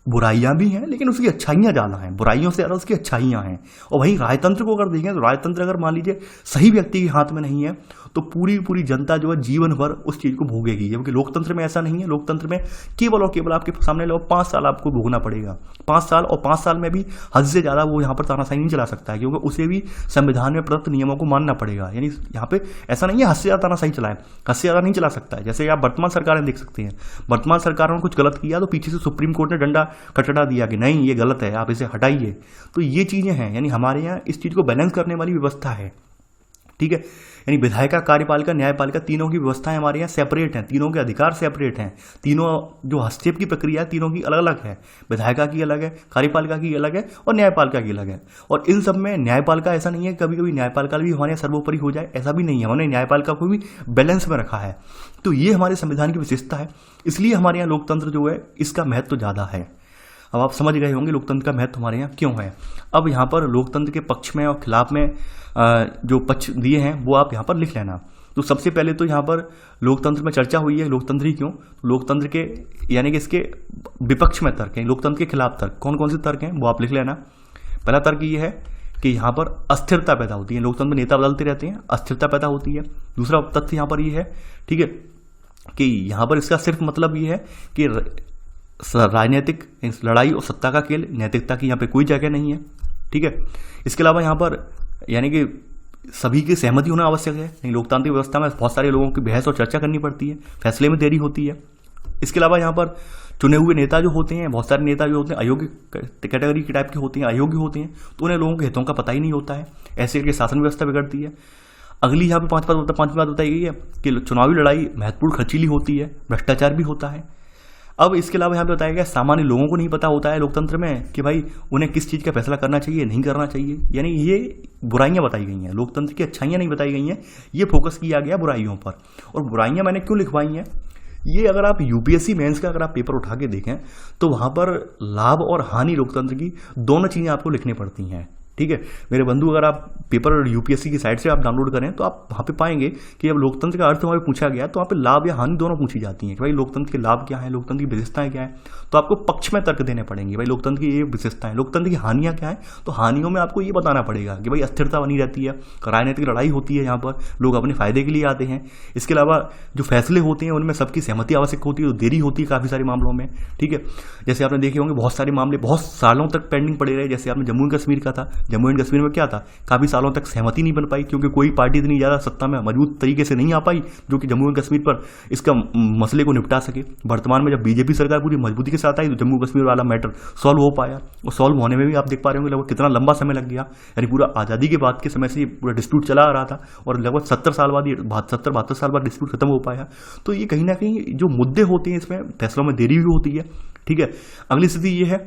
Speaker 1: बुराइयां भी हैं, लेकिन उसकी अच्छाइयां ज़्यादा हैं, बुराइयों से ज़्यादा उसकी अच्छाइयां हैं। और वहीं राजतंत्र को अगर देखें तो राजतंत्र अगर मान लीजिए सही व्यक्ति के हाथ में नहीं है तो पूरी जनता जो है जीवन भर उस चीज़ को भोगेगी। जबकि लोकतंत्र में ऐसा नहीं है। लोकतंत्र में केवल और केवल आपके सामने लो 5 साल आपको भोगना पड़ेगा। 5 साल, और 5 साल में भी हद से ज़्यादा वो यहाँ पर तानाशाही नहीं चला सकता है, क्योंकि उसे भी संविधान में प्रदत्त नियमों को मानना पड़ेगा। यानी यहाँ पे ऐसा नहीं है हद से ज़्यादा तानाशाही चलाए, हद से ज़्यादा नहीं चला सकता है। जैसे आप वर्तमान सरकारें देख सकते हैं, वर्तमान सरकारों ने कुछ गलत किया तो पीछे से सुप्रीम कोर्ट ने डंडा कटड़ा दिया कि नहीं ये गलत है, आप इसे हटाइए। तो ये चीज़ें हैं, यानी हमारे यहाँ इस चीज़ को बैलेंस करने वाली व्यवस्था है। ठीक है, यानी विधायिका, कार्यपालिका, न्यायपालिका, तीनों की व्यवस्थाएं हमारे यहाँ सेपरेट हैं, तीनों के अधिकार सेपरेट हैं, तीनों जो हस्तक्षेप की प्रक्रिया है तीनों की अलग अलग है। विधायिका की अलग है, कार्यपालिका की अलग है, और न्यायपालिका की अलग है। और इन सब में न्यायपालिका ऐसा नहीं है कभी कभी न्यायपालिका भी हमारे यहाँ सर्वोपरि हो जाए, ऐसा भी नहीं है। हमने न्यायपालिका को भी बैलेंस में रखा है। तो ये हमारे संविधान की विशेषता है, इसलिए हमारे यहाँ लोकतंत्र जो है इसका महत्व ज़्यादा है। अब आप समझ गए होंगे लोकतंत्र का महत्व हमारे यहाँ क्यों है। अब यहाँ पर लोकतंत्र के पक्ष में और खिलाफ में जो पक्ष दिए हैं वो आप यहाँ पर लिख लेना। तो सबसे पहले तो यहाँ पर लोकतंत्र में चर्चा हुई है, लोकतंत्र ही क्यों, लोकतंत्र के यानी कि इसके विपक्ष में तर्क हैं, लोकतंत्र के खिलाफ तर्क कौन कौन से तर्क हैं वो आप लिख लेना। पहला तर्क ये है कि यहाँ पर अस्थिरता पैदा होती है, लोकतंत्र में नेता बदलते रहते हैं, अस्थिरता पैदा होती है। दूसरा तथ्य यहाँ पर ये है, ठीक है, कि यहाँ पर इसका सिर्फ मतलब ये है कि राजनीतिक लड़ाई और सत्ता का खेल, नैतिकता की यहाँ पे कोई जगह नहीं है। ठीक है, इसके अलावा यहाँ पर यानी कि सभी की सहमति होना आवश्यक है। नहीं, लोकतांत्रिक व्यवस्था में बहुत सारे लोगों की बहस और चर्चा करनी पड़ती है, फैसले में देरी होती है। इसके अलावा यहाँ पर चुने हुए नेता जो होते हैं, बहुत सारे नेता जो होते हैं अयोग्य कैटेगरी के टाइप के होते हैं, अयोग्य होते हैं, तो उन्हें लोगों के हितों का पता ही नहीं होता है। ऐसे करके शासन व्यवस्था बिगड़ती है। अगली यहाँ पे पांचवी बात बताई गई है कि चुनावी लड़ाई महत्वपूर्ण खर्चीली होती है, भ्रष्टाचार भी होता है। अब इसके अलावा यहाँ पे बताया गया सामान्य लोगों को नहीं पता होता है लोकतंत्र में कि भाई उन्हें किस चीज़ का फैसला करना चाहिए, नहीं करना चाहिए। यानी ये बुराइयां बताई गई हैं, लोकतंत्र की अच्छाइयां नहीं बताई गई हैं, ये फोकस किया गया बुराइयों पर। और बुराइयां मैंने क्यों लिखवाई हैं, ये अगर आप यूपीएससी मेंस का अगर आप पेपर उठा के देखें तो वहाँ पर लाभ और हानि लोकतंत्र की दोनों चीज़ें आपको लिखनी पड़ती हैं। ठीक है मेरे बंधु, अगर आप पेपर यूपीएससी की साइट से आप डाउनलोड करें तो आप वहाँ पे पाएंगे कि जब लोकतंत्र का अर्थ वहाँ पे पूछा गया तो वहाँ पे लाभ या हानि दोनों पूछी जाती हैं कि भाई लोकतंत्र के लाभ क्या है, लोकतंत्र की विशेषताएं क्या है। तो आपको पक्ष में तर्क देने पड़ेंगे, भाई लोकतंत्र की ये विशेषताएं, लोकतंत्र की हानियाँ क्या है। तो हानियों में आपको ये बताना पड़ेगा कि भाई अस्थिरता बनी रहती है, राजनीतिक लड़ाई होती है, यहाँ पर लोग अपने फायदे के लिए आते हैं। इसके अलावा जो फैसले होते हैं उनमें सबकी सहमति आवश्यक होती है, तो देरी होती है काफ़ी सारे मामलों में। ठीक है, जैसे आपने देखे होंगे बहुत सारे मामले बहुत सालों तक पेंडिंग पड़े रहे, जैसे आपने जम्मू कश्मीर का था, जम्मू एंड कश्मीर में क्या था, काफ़ी सालों तक सहमति नहीं बन पाई क्योंकि कोई पार्टी इतनी ज़्यादा सत्ता में मजबूत तरीके से नहीं आ पाई जो कि जम्मू एंड कश्मीर पर इसका मसले को निपटा सके। वर्तमान में जब बीजेपी सरकार पूरी मजबूती के साथ आई तो जम्मू कश्मीर वाला मैटर सॉल्व हो पाया, और सॉल्व होने में भी आप देख पा रहे होंगे लगभग कितना लंबा समय लग गया। यानी पूरा आज़ादी के बाद के समय से ये पूरा डिस्प्यूट चला आ रहा था और लगभग 70 साल बाद, ये 72 साल बाद डिस्प्यूट खत्म हो पाया। तो ये कहीं ना कहीं जो मुद्दे होते हैं इसमें फैसलों में देरी भी होती है। ठीक है, अगली स्थिति ये है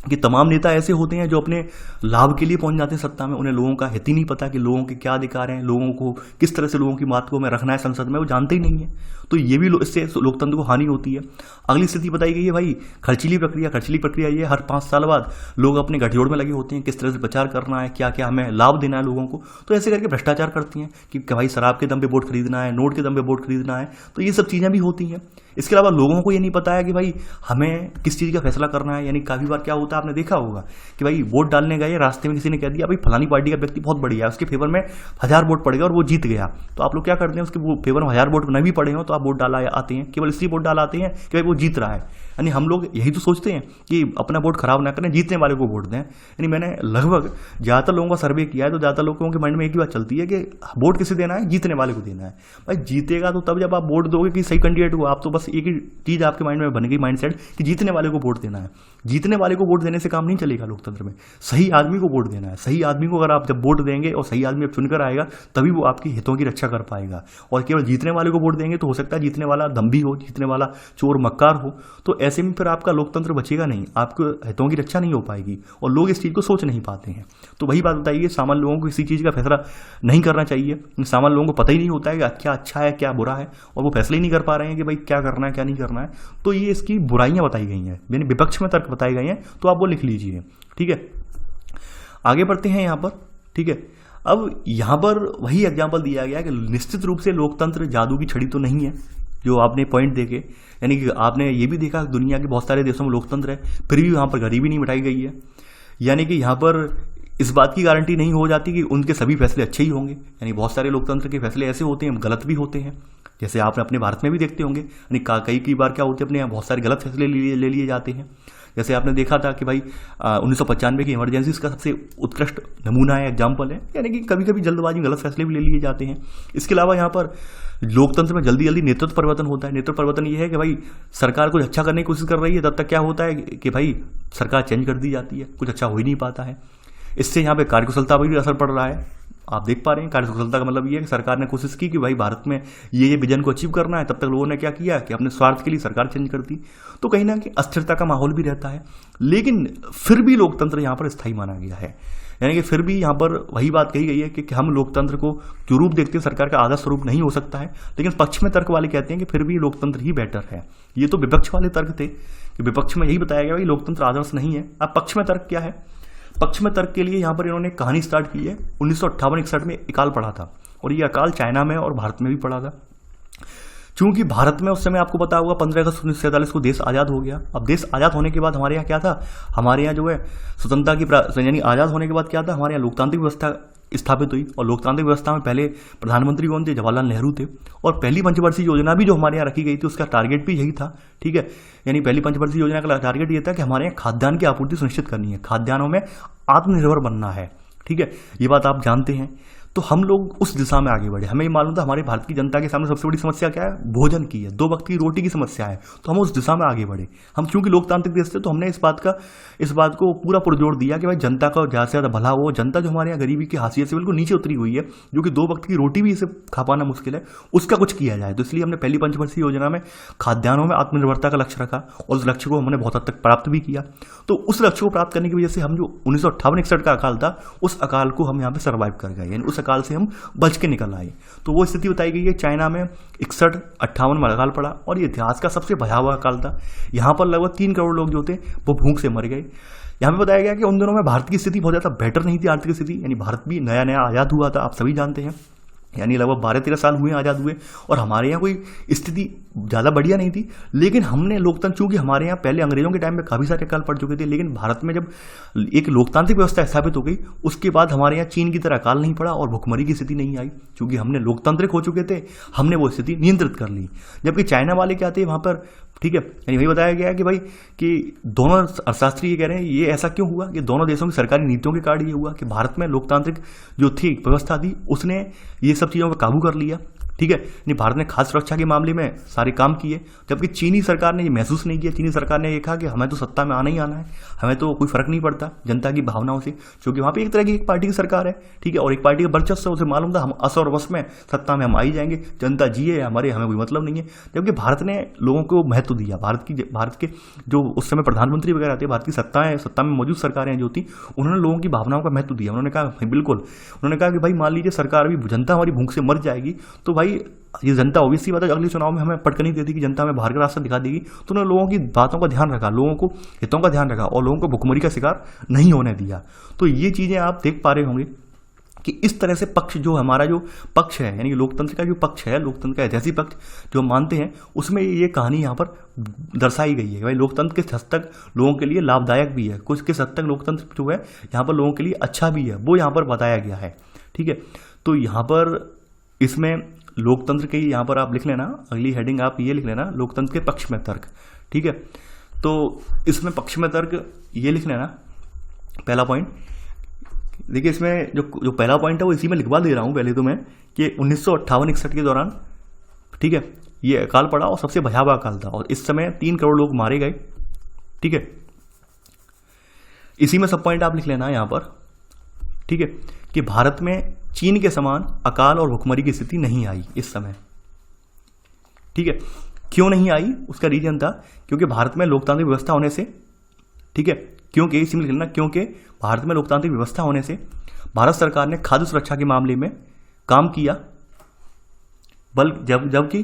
Speaker 1: कि तमाम नेता ऐसे होते हैं जो अपने लाभ के लिए पहुंच जाते हैं सत्ता में, उन्हें लोगों का हित ही नहीं पता कि लोगों के क्या अधिकार हैं, लोगों को किस तरह से लोगों की बात को में रखना है संसद में, वो जानते ही नहीं है। तो ये भी इससे लोकतंत्र को हानि होती है। अगली स्थिति बताई गई है भाई खर्चीली प्रक्रिया। खर्चीली प्रक्रिया ये हर 5 साल बाद लोग अपने गठजोड़ में लगे होते हैं, किस तरह से प्रचार करना है, क्या क्या हमें लाभ देना है लोगों को, तो ऐसे करके भ्रष्टाचार करती हैं कि भाई शराब के दम पे वोट खरीदना है, नोट के दम पे वोट खरीदना है, तो ये सब चीज़ें भी होती हैं। इसके अलावा लोगों को ये नहीं पता है कि भाई हमें किस चीज़ का फैसला करना है। यानी काफ़ी बार क्या होता है, आपने देखा होगा कि भाई वोट डालने गए, रास्ते में किसी ने कह दिया भाई फलानी पार्टी का व्यक्ति बहुत बढ़िया है, उसके फेवर में 1000 वोट पड़ गया और वो जीत गया, तो आप लोग क्या करते हैं, उसके फेवर में 1000 वोट नहीं भी पड़े हो तो आप वोट डाला आते हैं, केवल इसलिए वोट डाल आते हैं कि भाई वो जीत रहा है। यानी हम लोग यही तो सोचते हैं कि अपना वोट खराब ना करें, जीतने वाले को वोट दें। यानी मैंने लगभग ज़्यादातर लोगों का सर्वे किया है तो ज़्यादातर लोगों के माइंड में एक ही बात चलती है कि वोट किसे देना है, जीतने वाले को देना है। भाई जीतेगा तो तब जब आप वोट दोगे कि सही कैंडिडेट को। आप तो बस एक ही चीज़ आपके माइंड में बन गई माइंडसेट कि जीतने वाले को वोट देना है। जीतने वाले को वोट देने से काम नहीं चलेगा लोकतंत्र में, सही आदमी को वोट देना है। सही आदमी को अगर आप जब वोट देंगे और सही आदमी अब चुनकर आएगा तभी वो आपकी हितों की रक्षा कर पाएगा। और केवल जीतने वाले को वोट देंगे तो हो सकता है जीतने वाला दम्भी हो, जीतने वाला चोर मक्कार हो, तो ऐसे में फिर आपका लोकतंत्र बचेगा नहीं, आपको हितों की रक्षा नहीं हो पाएगी और लोग इस चीज़ को सोच नहीं पाते हैं। तो वही बात बताइए, सामान्य लोगों को किसी चीज़ का फैसला नहीं करना चाहिए। सामान्य लोगों को पता ही नहीं होता है कि क्या अच्छा है क्या बुरा है, और वो फैसला ही नहीं कर पा रहे हैं कि भाई क्या करना है क्या नहीं करना है। तो ये इसकी बुराइयां बताई गई हैं, यानी विपक्ष में तर्क बताए गए हैं, तो आप वो लिख लीजिए। ठीक है, आगे बढ़ते हैं यहाँ पर। ठीक है, अब यहाँ पर वही एग्जाम्पल दिया गया कि निश्चित रूप से लोकतंत्र जादू की छड़ी तो नहीं है जो आपने पॉइंट देखे। यानी कि आपने ये भी देखा दुनिया के बहुत सारे देशों में लोकतंत्र है फिर भी वहाँ पर गरीबी नहीं मिटाई गई है। यानी कि यहाँ पर इस बात की गारंटी नहीं हो जाती कि उनके सभी फैसले अच्छे ही होंगे। यानी बहुत सारे लोकतंत्र के फैसले ऐसे होते हैं गलत भी होते हैं, जैसे आपने अपने भारत में भी देखते होंगे। यानी कई बार क्या होते हैं, अपने यहाँ बहुत सारे गलत फैसले ले लिए जाते हैं। जैसे आपने देखा था कि भाई 1995 की इमरजेंसी इसका सबसे उत्कृष्ट नमूना है, एग्जाम्पल है। यानी कि कभी कभी जल्दबाजी में गलत फैसले भी ले लिए जाते हैं। इसके अलावा यहाँ पर लोकतंत्र में जल्दी जल्दी नेतृत्व परिवर्तन होता है। नेतृत्व परिवर्तन ये है कि भाई सरकार कुछ अच्छा करने की कोशिश कर रही है, तब तक क्या होता है कि भाई सरकार चेंज कर दी जाती है, कुछ अच्छा हो ही नहीं पाता है। इससे यहाँ पे कार्यकुशलता पर भी असर पड़ रहा है। आप देख पा रहे हैं कार्यकुशलता का मतलब ये है कि सरकार ने कोशिश की कि भाई भारत में ये विजन को अचीव करना है, तब तक लोगों ने क्या किया कि अपने स्वार्थ के लिए सरकार चेंज कर दी। तो कहीं ना कहीं अस्थिरता का माहौल भी रहता है, लेकिन फिर भी लोकतंत्र यहाँ पर स्थायी माना गया है। यानी कि फिर भी यहाँ पर वही बात कही गई है कि हम लोकतंत्र को जो रूप देखते हैं सरकार का आदर्श स्वरूप नहीं हो सकता है, लेकिन पक्ष में तर्क वाले कहते हैं कि फिर भी लोकतंत्र ही बेटर है। ये तो विपक्ष वाले तर्क थे कि विपक्ष में यही बताया गया कि लोकतंत्र आदर्श नहीं है। अब पक्ष में तर्क क्या है? पक्ष में तर्क के लिए यहाँ पर इन्होंने कहानी स्टार्ट की है। 1958-61 में अकाल पड़ा था और ये अकाल चाइना में और भारत में भी पड़ा था। चूंकि भारत में उस समय आपको पता होगा 15 अगस्त 1947 को देश आज़ाद हो गया। अब देश आज़ाद होने के बाद हमारे यहाँ क्या था, हमारे यहाँ जो है स्वतंत्रता की यानी आज़ाद होने के बाद क्या था, हमारे यहाँ लोकतांत्रिक व्यवस्था स्थापित हुई। और लोकतांत्रिक व्यवस्था में पहले प्रधानमंत्री कौन थे? जवाहरलाल नेहरू थे। और पहली पंचवर्षीय योजना भी जो हमारे यहाँ रखी गई थी उसका टारगेट भी यही था। ठीक है, यानी पहली पंचवर्षीय योजना का टारगेट ये था कि हमारे यहाँ खाद्यान्न की आपूर्ति सुनिश्चित करनी है, खाद्यान्नों में आत्मनिर्भर बनना है। ठीक है, ये बात आप जानते हैं। तो हम लोग उस दिशा में आगे बढ़े। हमें मालूम था हमारे भारत की जनता के सामने सबसे बड़ी समस्या क्या है, भोजन की है, 2 वक्त की रोटी की समस्या है। तो हम उस दिशा में आगे बढ़े। हम क्योंकि लोकतांत्रिक देश थे तो हमने इस बात को पूरा पुरजोर दिया कि भाई जनता का ज़्यादा से ज़्यादा भला हो। जनता जो हमारे यहाँ गरीबी की हाशिए से बिल्कुल नीचे उतरी हुई है, जो कि 2 वक्त की रोटी भी इसे खा पाना मुश्किल है, उसका कुछ किया जाए। तो इसलिए हमने पहली पंचवर्षीय योजना में खाद्यान्नों में आत्मनिर्भरता का लक्ष्य रखा और उस लक्ष्य को हमने बहुत हद तक प्राप्त भी किया। तो उस लक्ष्य को प्राप्त करने की वजह से हम जो 1958-61 का अकाल था, उस अकाल को हम यहाँ पे सर्वाइव कर गए, यानी उस अकाल से हम बच के निकल आए। तो वो स्थिति बताई गई है चाइना में 61-58 में अकाल पड़ा और ये इतिहास का सबसे भयावह अकाल था। यहाँ पर लगभग 3 करोड़ लोग जो थे वो भूख से मर गए। यहाँ पे बताया गया कि उन दिनों में भारत की स्थिति बहुत ज़्यादा बेटर नहीं थी, आर्थिक स्थिति। यानी भारत भी नया नया आज़ाद हुआ था, आप सभी जानते हैं। यानी लगभग 12-13 साल हुए आज़ाद हुए और हमारे यहाँ कोई स्थिति ज़्यादा बढ़िया नहीं थी। लेकिन हमने लोकतंत्र, चूँकि हमारे यहाँ पहले अंग्रेजों के टाइम में काफ़ी सारे अकाल पड़ चुके थे, लेकिन भारत में जब एक लोकतांत्रिक व्यवस्था स्थापित हो गई उसके बाद हमारे यहाँ चीन की तरह अकाल नहीं पड़ा और भुखमरी की स्थिति नहीं आई। चूँकि हमने लोकतांत्रिक हो चुके थे, हमने वो स्थिति नियंत्रित कर ली। जबकि चाइना वाले क्या थे, वहाँ पर ठीक है, यानी वही बताया गया है कि भाई कि दोनों अर्थशास्त्री ये कह रहे हैं ये ऐसा क्यों हुआ कि दोनों देशों की सरकारी नीतियों के कारण ये हुआ कि भारत में लोकतांत्रिक जो थी व्यवस्था थी उसने ये सब चीज़ों पर काबू कर लिया। ठीक है, यानी भारत ने खाद्य सुरक्षा के मामले में सारे काम किए, जबकि चीनी सरकार ने ये महसूस नहीं किया। चीनी सरकार ने ये कहा कि हमें तो सत्ता में आना ही आना है, हमें तो कोई फर्क नहीं पड़ता जनता की भावनाओं से, क्योंकि वहाँ पे एक तरह की एक पार्टी की सरकार है। ठीक है, और एक पार्टी का वर्चस्व, उसे मालूम था हम अस और वश में सत्ता में हम आ ही जाएंगे, जनता जिए हमारे, हमें कोई मतलब नहीं है। जबकि भारत ने लोगों को महत्व दिया। भारत के जो उस समय प्रधानमंत्री वगैरह थे, भारत की सत्ता में मौजूद सरकारें जो थी, उन्होंने लोगों की भावनाओं का महत्व दिया। उन्होंने कहा बिल्कुल, उन्होंने कहा कि भाई मान लीजिए सरकार अभी जनता हमारी भूख से मर जाएगी तो भाई ये जनता ऑब्वियसली बात है अगले चुनाव में हमें पटकनी देती कि जनता में बाहर का रास्ता दिखा देगी। तो उन्होंने लोगों की बातों का ध्यान रखा, लोगों को हितों का ध्यान रखा और लोगों को भुखमरी का शिकार नहीं होने दिया। तो ये चीजें आप देख पा रहे होंगे कि इस तरह से पक्ष जो हमारा जो पक्ष है, यानी लोकतंत्र का जो पक्ष है, लोकतंत्र का ऐतिहासिक पक्ष जो हम मानते हैं, उसमें ये कहानी यहाँ पर दर्शाई गई है। भाई लोकतंत्र किस हद तक लोगों के लिए लाभदायक भी है, कुछ किस हद तक लोकतंत्र जो है यहाँ पर लोगों के लिए अच्छा भी है, वो यहाँ पर बताया गया है। ठीक है, तो यहाँ पर इसमें लोकतंत्र के यहाँ पर आप लिख लेना, अगली हेडिंग आप ये लिख लेना, लोकतंत्र के पक्ष में तर्क। ठीक है, तो इसमें पक्ष में तर्क ये लिख लेना पहला पॉइंट। देखिए इसमें जो पहला पॉइंट है वो इसी में लिखवा दे रहा हूँ पहले तो मैं, कि 1958-61 के दौरान, ठीक है, ये अकाल पड़ा और सबसे भयावह अकाल था और इस समय 3 करोड़ लोग मारे गए। ठीक है, इसी में सब पॉइंट आप लिख लेना यहाँ पर। ठीक है, कि भारत में चीन के समान अकाल और भुखमरी की स्थिति नहीं आई इस समय। ठीक है, क्यों नहीं आई उसका रीजन था क्योंकि भारत में लोकतांत्रिक व्यवस्था होने से, ठीक है, क्योंकि इसी में लिखना, क्योंकि भारत में लोकतांत्रिक व्यवस्था होने से भारत सरकार ने खाद्य सुरक्षा के मामले में काम किया, जबकि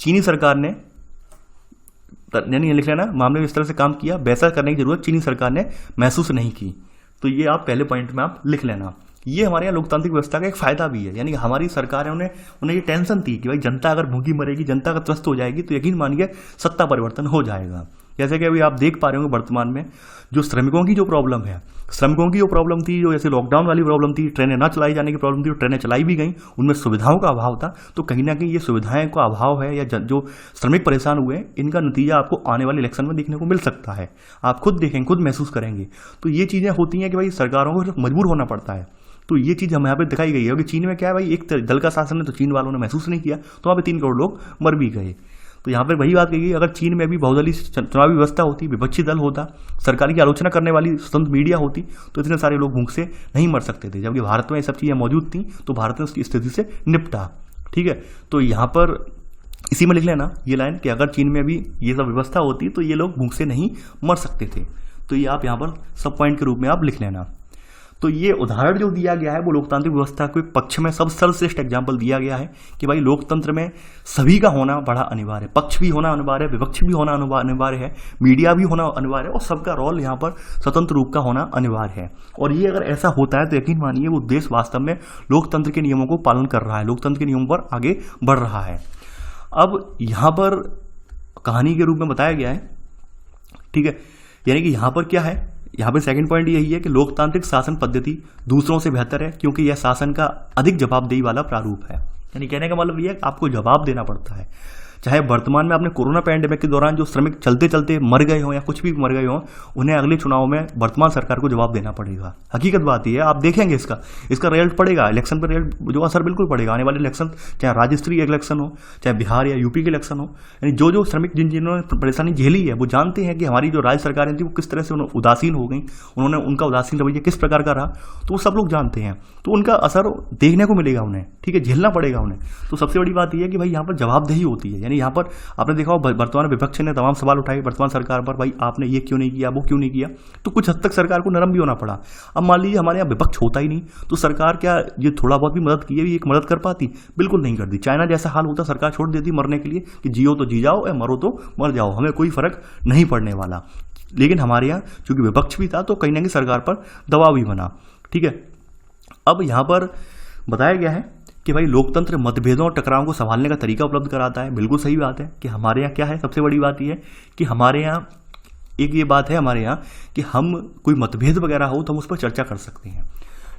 Speaker 1: चीनी सरकार ने, यानी लिख लेना, मामले में इस तरह से काम किया, वैसा करने की जरूरत चीनी सरकार ने महसूस नहीं की। तो ये आप पहले पॉइंट में आप लिख लेना। ये हमारे यहाँ लोकतांत्रिक व्यवस्था का एक फायदा भी है, यानी कि हमारी सरकार है, उन्हें ये टेंशन थी कि भाई जनता अगर भूखी मरेगी, जनता अगर त्रस्त हो जाएगी तो यकीन मानिए सत्ता परिवर्तन हो जाएगा। जैसे कि अभी आप देख पा रहे होंगे वर्तमान में जो श्रमिकों की जो प्रॉब्लम है, श्रमिकों की जो प्रॉब्लम थी, जो जैसे लॉकडाउन वाली प्रॉब्लम थी, ट्रेनें ना चलाई जाने की प्रॉब्लम थी, ट्रेनें चलाई भी गई, उनमें सुविधाओं का अभाव था। तो कहीं ना कहीं ये सुविधाएं का अभाव है या जो श्रमिक परेशान हुए, इनका नतीजा आपको आने वाले इलेक्शन में देखने को मिल सकता है। आप खुद देखेंगे, खुद महसूस करेंगे। तो ये चीज़ें होती हैं कि भाई सरकारों को मजबूर होना पड़ता है। तो ये चीज़ हम यहाँ पे दिखाई गई है कि चीन में क्या है भाई, एक दल का शासन है तो चीन वालों ने महसूस नहीं किया, तो वहाँ पे 3 करोड़ लोग मर भी गए। तो यहाँ पर वही बात कही, अगर चीन में भी बहुदलीय चुनावी व्यवस्था होती, विपक्षी दल होता, सरकार की आलोचना करने वाली स्वतंत्र मीडिया होती, तो इतने सारे लोग भूख से नहीं मर सकते थे। जबकि भारत में ये सब चीज़ें मौजूद थी तो भारत ने उसकी स्थिति से निपटा। ठीक है, तो यहाँ पर इसी में लिख लेना ये लाइन कि अगर चीन में भी ये सब व्यवस्था होती तो ये लोग भूख से नहीं मर सकते थे। तो ये आप यहाँ पर सब पॉइंट के रूप में आप लिख लेना। तो ये उदाहरण जो दिया गया है वो लोकतांत्रिक व्यवस्था के पक्ष में सब सर्वश्रेष्ठ एग्जाम्पल दिया गया है कि भाई लोकतंत्र में सभी का होना बड़ा अनिवार्य है, पक्ष भी होना अनिवार्य है, विपक्ष भी होना अनिवार्य है, मीडिया भी होना अनिवार्य है और सबका रोल यहाँ पर स्वतंत्र रूप का होना अनिवार्य है। और ये अगर ऐसा होता है तो यकीन मानिए वो देश वास्तव में लोकतंत्र के नियमों को पालन कर रहा है, लोकतंत्र के नियमों पर आगे बढ़ रहा है। अब यहाँ पर कहानी के रूप में बताया गया है, ठीक है, यानी कि यहाँ पर क्या है, यहाँ पे सेकंड पॉइंट यही है कि लोकतांत्रिक शासन पद्धति दूसरों से बेहतर है क्योंकि यह शासन का अधिक जवाबदेही वाला प्रारूप है। यानी कहने का मतलब यह है कि आपको जवाब देना पड़ता है। चाहे वर्तमान में आपने कोरोना पैंडेमिक के दौरान जो श्रमिक चलते चलते मर गए हों या कुछ भी मर गए हों, उन्हें अगले चुनाव में वर्तमान सरकार को जवाब देना पड़ेगा। हकीकत बात यह है, आप देखेंगे इसका रिजल्ट पड़ेगा, इलेक्शन पर रिजल्ट जो असर बिल्कुल पड़ेगा। आने वाले इलेक्शन, चाहे राज्य स्तरीय इलेक्शन हो, चाहे बिहार या यूपी के इलेक्शन हो, यानी जो श्रमिक जिन्होंने परेशानी झेली है वो जानते हैं कि हमारी जो राज्य सरकारें थी वो किस तरह से उदासीन हो गई, उन्होंने उनका उदासीन रवैया किस प्रकार का रहा, तो वो सब लोग जानते हैं। तो उनका असर देखने को मिलेगा उन्हें, ठीक है, झेलना पड़ेगा उन्हें। तो सबसे बड़ी बात यह है कि भाई यहाँ पर जवाबदेही होती है। यानी यहाँ पर आपने देखा हो वर्तमान विपक्ष ने तमाम सवाल उठाए वर्तमान सरकार पर, भाई आपने ये क्यों नहीं किया, वो क्यों नहीं किया, तो कुछ हद तक सरकार को नरम भी होना पड़ा। अब मान लीजिए हमारे यहाँ विपक्ष होता ही नहीं तो सरकार क्या ये थोड़ा बहुत भी मदद की है, एक मदद कर पाती? बिल्कुल नहीं करती। चाइना जैसा हाल होता, सरकार छोड़ देती मरने के लिए कि जियो तो जी जाओ या मरो तो मर जाओ, हमें कोई फर्क नहीं पड़ने वाला। लेकिन हमारे यहाँ चूंकि विपक्ष भी था तो कहीं ना कहीं सरकार पर दबाव भी बना। ठीक है, अब यहाँ पर बताया गया है कि भाई लोकतंत्र मतभेदों और टकरावों को संभालने का तरीका उपलब्ध कराता है। बिल्कुल सही बात है कि हमारे यहाँ क्या है, सबसे बड़ी बात यह है कि हमारे यहाँ एक ये बात है हमारे यहाँ कि हम कोई मतभेद वगैरह हो तो हम उस पर चर्चा कर सकते हैं।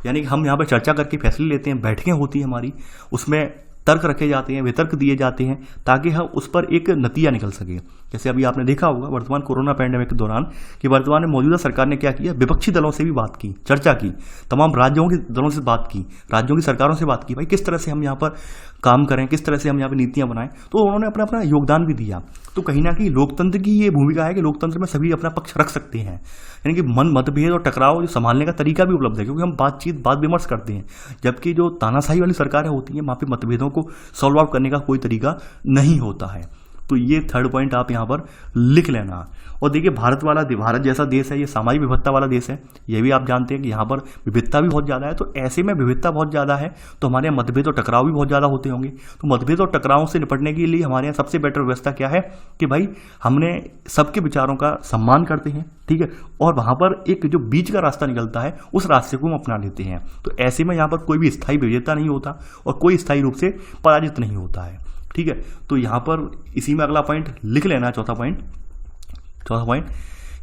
Speaker 1: यानी कि हम यहाँ पर चर्चा करके फैसले लेते हैं, बैठकें होती हैं हमारी, उसमें तर्क रखे जाते हैं, वितर्क दिए जाते हैं ताकि हम उस पर एक नतीजा निकल सके। जैसे अभी आपने देखा होगा वर्तमान कोरोना पैंडेमिक के दौरान कि वर्तमान में मौजूदा सरकार ने क्या किया, विपक्षी दलों से भी बात की, चर्चा की, तमाम राज्यों के दलों से बात की, राज्यों की सरकारों से बात की, भाई किस तरह से हम यहाँ पर काम करें, किस तरह से हम यहाँ पर नीतियां बनाएं। तो उन्होंने अपना अपना योगदान भी दिया। तो कहीं ना कहीं लोकतंत्र की ये भूमिका है कि लोकतंत्र में सभी अपना पक्ष रख सकते हैं, यानी कि मतभेद और टकराव जो संभालने का तरीका भी उपलब्ध है, क्योंकि हम बात विमर्श करते हैं। जबकि जो तानाशाही वाली सरकारें होती हैं वहाँ पे मतभेदों को सॉल्व आउट करने का कोई तरीका नहीं होता है। तो ये थर्ड पॉइंट आप यहाँ पर लिख लेना। और देखिए भारत जैसा देश है, ये सामाजिक विविधता वाला देश है, ये भी आप जानते हैं कि यहाँ पर विविधता भी बहुत ज़्यादा है। तो ऐसे में विविधता बहुत ज़्यादा है तो हमारे यहाँ मतभेद और टकराव भी बहुत ज़्यादा होते होंगे। तो मतभेद और टकराव से निपटने के लिए हमारे यहाँ सबसे बेटर व्यवस्था क्या है कि भाई हमने सबके विचारों का सम्मान करते हैं, ठीक है, और वहाँ पर एक जो बीच का रास्ता निकलता है उस रास्ते को हम अपना लेते हैं। तो ऐसे में यहाँ पर कोई भी स्थायी विजेता नहीं होता और कोई स्थायी रूप से पराजित नहीं होता है, ठीक है। तो यहाँ पर इसी में अगला पॉइंट लिख लेना, चौथा पॉइंट